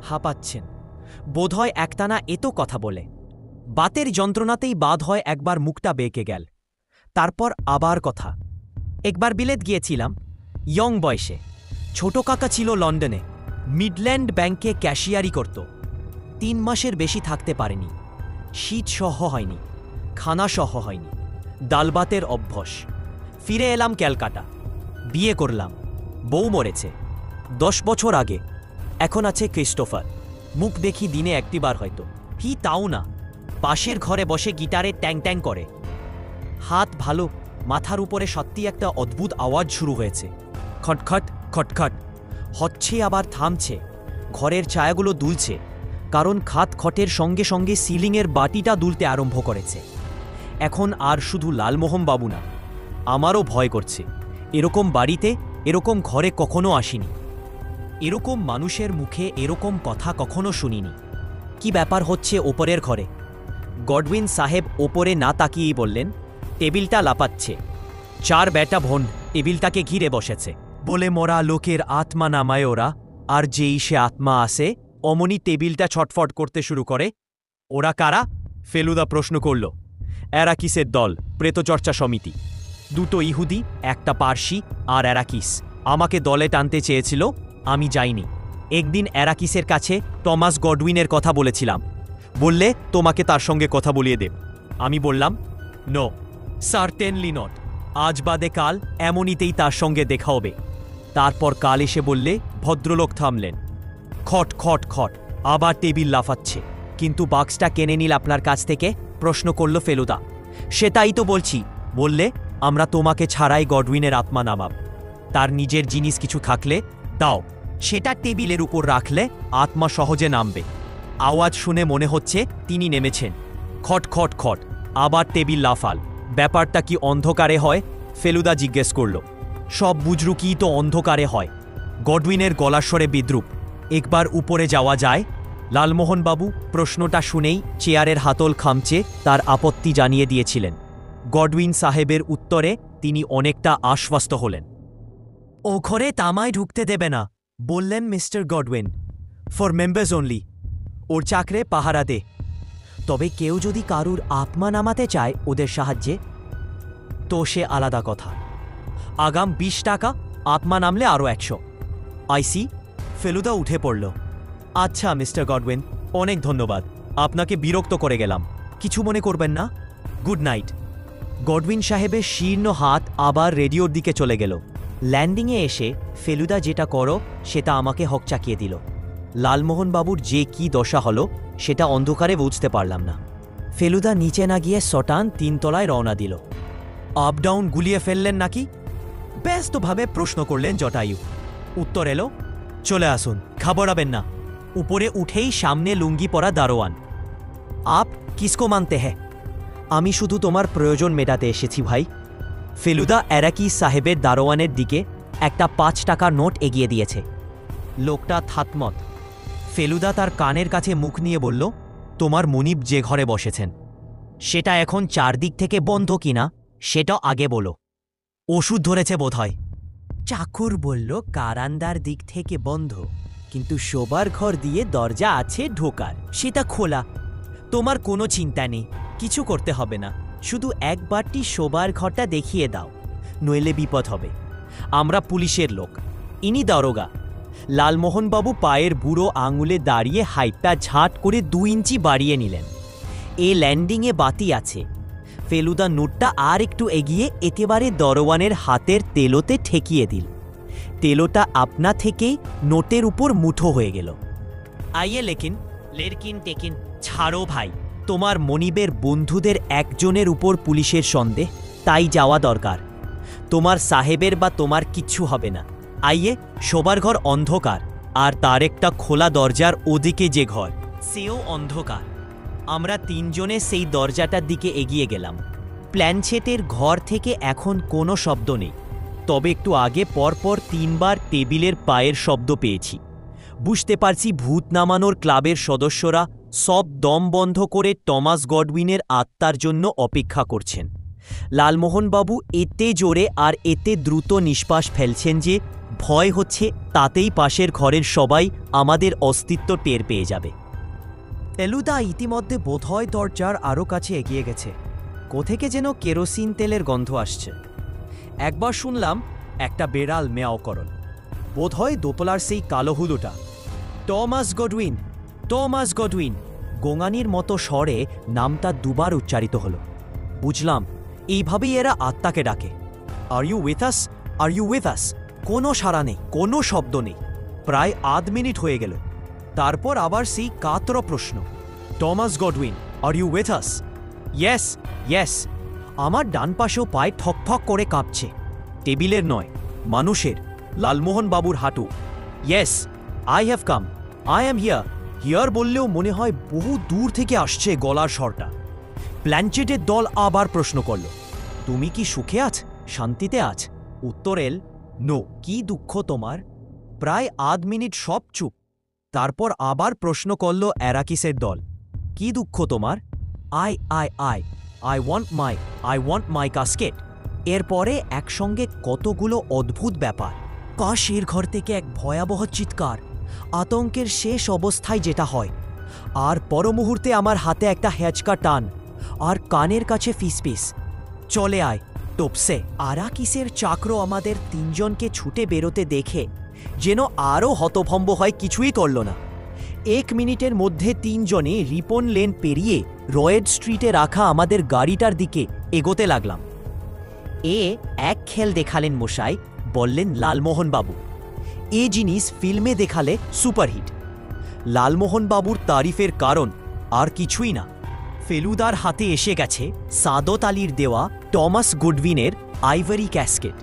হাঁপাচ্ছেন। বোধহয় একটানা এত কথা বলে বাতের যন্ত্রণাতেই বাদ হয় একবার মুখটা বেঁকে গেল। তারপর আবার কথা। একবার বিলেত গিয়েছিলাম ইয়ং বয়সে। ছোট কাকা ছিল লন্ডনে, মিডল্যান্ড ব্যাংকে ক্যাশিয়ারি করত। 3 মাসের বেশি থাকতে পারেনি। শীত সহ হয়নি, খানা সহ হয়নি, ডালবাতের অভ্যস। ফিরে এলাম ক্যালকাটা, বিয়ে করলাম, বউ মরেছে 10 বছর আগে। এখন আছে ক্রিস্টোফার, মুখ দেখি দিনে একটিবার হয়তো। তাও না, পাশের ঘরে বসে গিটারে ট্যাং ট্যাং করে। হাত ভালো, মাথার উপরে সত্যি একটা অদ্ভুত আওয়াজ শুরু হয়েছে। খটখট খটখট হচ্ছে, আবার থামছে। ঘরের ছায়াগুলো দুলছে, কারণ খাট খটের সঙ্গে সঙ্গে সিলিংয়ের বাটিটা দুলতে আরম্ভ করেছে। এখন আর শুধু লালমোহন বাবু না, আমারও ভয় করছে। এরকম বাড়িতে, এরকম ঘরে কখনো আসিনি। এরকম মানুষের মুখে এরকম কথা কখনো শুনিনি। কি ব্যাপার হচ্ছে ওপরের ঘরে? গডউইন সাহেব ওপরে না তাকিয়েই বললেন, টেবিলটা লাপাচ্ছে। 4 বেটা ভন টেবিলটাকে ঘিরে বসেছে। বলে মরা লোকের আত্মা নামায় ওরা, আর যেই সে আত্মা আসে অমনি টেবিলটা ছটফট করতে শুরু করে। ওরা কারা? ফেলুদা প্রশ্ন করল। অ্যারাকিসের দল, প্রেতচর্চা সমিতি। 2 ইহুদি, একটা পার্সি আর অ্যারাকিস আমাকে দলে টানতে চেয়েছিল, আমি যাইনি। একদিন অ্যারাকিসের কাছে টমাস গডউইনের কথা বলেছিলাম, বললে তোমাকে তার সঙ্গে কথা বলিয়ে দেব। আমি বললাম, নো, সার্টেনলি নট। আজ বাদে কাল এমনিতেই তার সঙ্গে দেখা হবে। তারপর কাল এসে বললে ভদ্রলোক থামলেন। খট খট খট আবার টেবিল লাফাচ্ছে। কিন্তু বাক্সটা কেনে নিল আপনার কাছ থেকে? প্রশ্ন করল ফেলুদা। সেটাই তো বলছি। বললে আমরা তোমাকে ছাড়াই গডউইনের আত্মা নামাব। তার নিজের জিনিস কিছু থাকলে দাও, সেটা টেবিলের উপর রাখলে আত্মা সহজে নামবে। আওয়াজ শুনে মনে হচ্ছে তিনি নেমেছেন। খট খট খট আবার টেবিল লাফাল। ব্যাপারটা কি অন্ধকারে হয়? ফেলুদা জিজ্ঞেস করল। সব বুঝরু কি তো অন্ধকারে হয়। গডউইনের গলাস্বরে বিদ্রুপ। একবার উপরে যাওয়া যায়? লালমোহনবাবু প্রশ্নটা শুনেই চেয়ারের হাতল খামচে তার আপত্তি জানিয়ে দিয়েছিলেন। গডউইন সাহেবের উত্তরে তিনি অনেকটা আশ্বস্ত হলেন। ও ঘরে তামায় ঢুকতে দেবে না, বললেন mister Godwin. For members only. ওর চাকরে পাহারা দে। তবে কেউ যদি কারুর আত্মা নামাতে চায় ওদের সাহায্যে, তো সে আলাদা কথা। আগাম 20 টাকা, আত্মা নামলে আরও 100। আইসি। ফেলুদা উঠে পড়ল। আচ্ছা মিস্টার গডউইন, অনেক ধন্যবাদ। আপনাকে বিরক্ত করে গেলাম, কিছু মনে করবেন না। Good night. গডউইন সাহেবের শীর্ণ হাত আবার রেডিওর দিকে চলে গেল। ল্যান্ডিংয়ে এসে ফেলুদা যেটা করো সেটা আমাকে হকচাকিয়ে দিল। লালমোহনবাবুর যে কি দশা হলো সেটা অন্ধকারে বুঝতে পারলাম না। ফেলুদা নিচে না গিয়ে সটান 3 তলায় রওনা দিল। আপ ডাউন গুলিয়ে ফেললেন নাকি? ব্যস্তভাবে প্রশ্ন করলেন জটায়ু। উত্তর এলো, চলে আসুন, ঘাবড়াবেন না। উপরে উঠেই সামনে লুঙ্গি পরা দারোয়ান। আপ কিসকো মানতে হ্যাঁ? আমি শুধু তোমার প্রয়োজন মেটাতে এসেছি ভাই। ফেলুদা অ্যারাকিস সাহেবের দারোয়ানের দিকে একটা 5 টাকার নোট এগিয়ে দিয়েছে। লোকটা থাতমত। ফেলুদা তার কানের কাছে মুখ নিয়ে বলল, তোমার মনিব যে ঘরে বসেছেন সেটা এখন 4 দিক থেকে বন্ধ কিনা সেটা আগে বলো। ওষুধ ধরেছে বোধহয়। চাকর বলল কারান্দার দিক থেকে বন্ধ, কিন্তু শোবার ঘর দিয়ে দরজা আছে ঢোকার, সেটা খোলা। তোমার কোনো চিন্তা নেই, কিছু করতে হবে না, শুধু একবারটি শোবার ঘরটা দেখিয়ে দাও, নইলে বিপদ হবে। আমরা পুলিশের লোক, ইনি দারোগা। লালমোহনবাবু পায়ের বুড়ো আঙুলে দাঁড়িয়ে হাইটটা ঝাট করে 2 ইঞ্চি বাড়িয়ে নিলেন। এ ল্যান্ডিংয়ে বাতি আছে। ফেলুদা নোটটা আর একটু এগিয়ে একেবারে দরওয়ানের হাতের তেলোতে ঠেকিয়ে দিল। তেলোটা আপনা থেকেই নোটের উপর মুঠো হয়ে গেল। আইয়ে লেকিন টেকিন ছাড়ো ভাই, তোমার মনিবের বন্ধুদের একজনের উপর পুলিশের সন্দেহ, তাই যাওয়া দরকার। তোমার সাহেবের বা তোমার কিচ্ছু হবে না। আইয়ে, শোবার ঘর অন্ধকার, আর তার একটা খোলা দরজার ওদিকে যে ঘর, সেও অন্ধকার। আমরা 3 জনে সেই দরজাটার দিকে এগিয়ে গেলাম। প্ল্যানচেটের ঘর থেকে এখন কোনো শব্দ নেই, তবে একটু আগে পরপর 3 বার টেবিলের পায়ের শব্দ পেয়েছি। বুঝতে পারছি ভূত নামানোর ক্লাবের সদস্যরা সব দম বন্ধ করে টমাস গডউইনের আত্মার জন্য অপেক্ষা করছেন। লালমোহনবাবু এতে জোরে আর এতে দ্রুত নিঃশ্বাস ফেলছেন যে ভয় হচ্ছে তাতেই পাশের ঘরের সবাই আমাদের অস্তিত্ব টের পেয়ে যাবে। ফেলুদা ইতিমধ্যে বোধহয় দরজার আরও কাছে এগিয়ে গেছে। কোথেকে যেন কেরোসিন তেলের গন্ধ আসছে। একবার শুনলাম একটা বেড়াল মেয়াও করল, বোধহয় দোতলার সেই কালো হুলুটা। টমাস গডউইন, গোঙানির মতো স্বরে নামটা 2 বার উচ্চারিত হলো। বুঝলাম এইভাবেই এরা আত্মাকে ডাকে। Are you with us? কোনো সাড়া নেই, কোনো শব্দ নেই। প্রায় আধ মিনিট হয়ে গেল। তারপর আবার সেই কাতর প্রশ্ন, Thomas Godwin, are you with us? Yes. আমার ডান পাশেও পায়ে ঠক ঠক করে কাঁপছে। টেবিলের নয়, মানুষের, লালমোহন বাবুর হাঁটু। Yes, I have come, I am here বললেও মনে হয় বহু দূর থেকে আসছে গলার স্বরটা। প্ল্যানচেটের দল আবার প্রশ্ন করল, তুমি কি সুখে আছ, শান্তিতে আছ? উত্তর এল, নো। কি দুঃখ তোমার? প্রায় আধ মিনিট সব চুপ। তারপর আবার প্রশ্ন করল অ্যারাকিসের দল, কি দুঃখ তোমার? I want my casket. এরপরে একসঙ্গে কতগুলো অদ্ভুত ব্যাপার। কাশের ঘর থেকে এক ভয়াবহ চিৎকার, আতঙ্কের শেষ অবস্থায় যেটা হয়। আর পরমুহূর্তে আমার হাতে একটা হ্যাচকা টান, আর কানের কাছে ফিসফিস, চলে আয় টোপসে। আরাকিসের চাকর আমাদের 3 জনকে ছুটে বেরোতে দেখে যেন আরও হতভম্ব হয়, কিছুই করল না। 1 মিনিটের মধ্যে 3 জনে রিপন লেন পেরিয়ে রয়েড স্ট্রিটে রাখা আমাদের গাড়িটার দিকে এগোতে লাগলাম। এক খেল দেখালেন মশাই, বললেন লালমোহনবাবু। এ জিনিস ফিল্মে দেখালে সুপারহিট। লালমোহনবাবুর তারিফের কারণ আর কিছুই না, ফেলুদার হাতে এসে গেছে সাদত আলীর দেওয়া টমাস গডউইনের আইভরি ক্যাসকেট।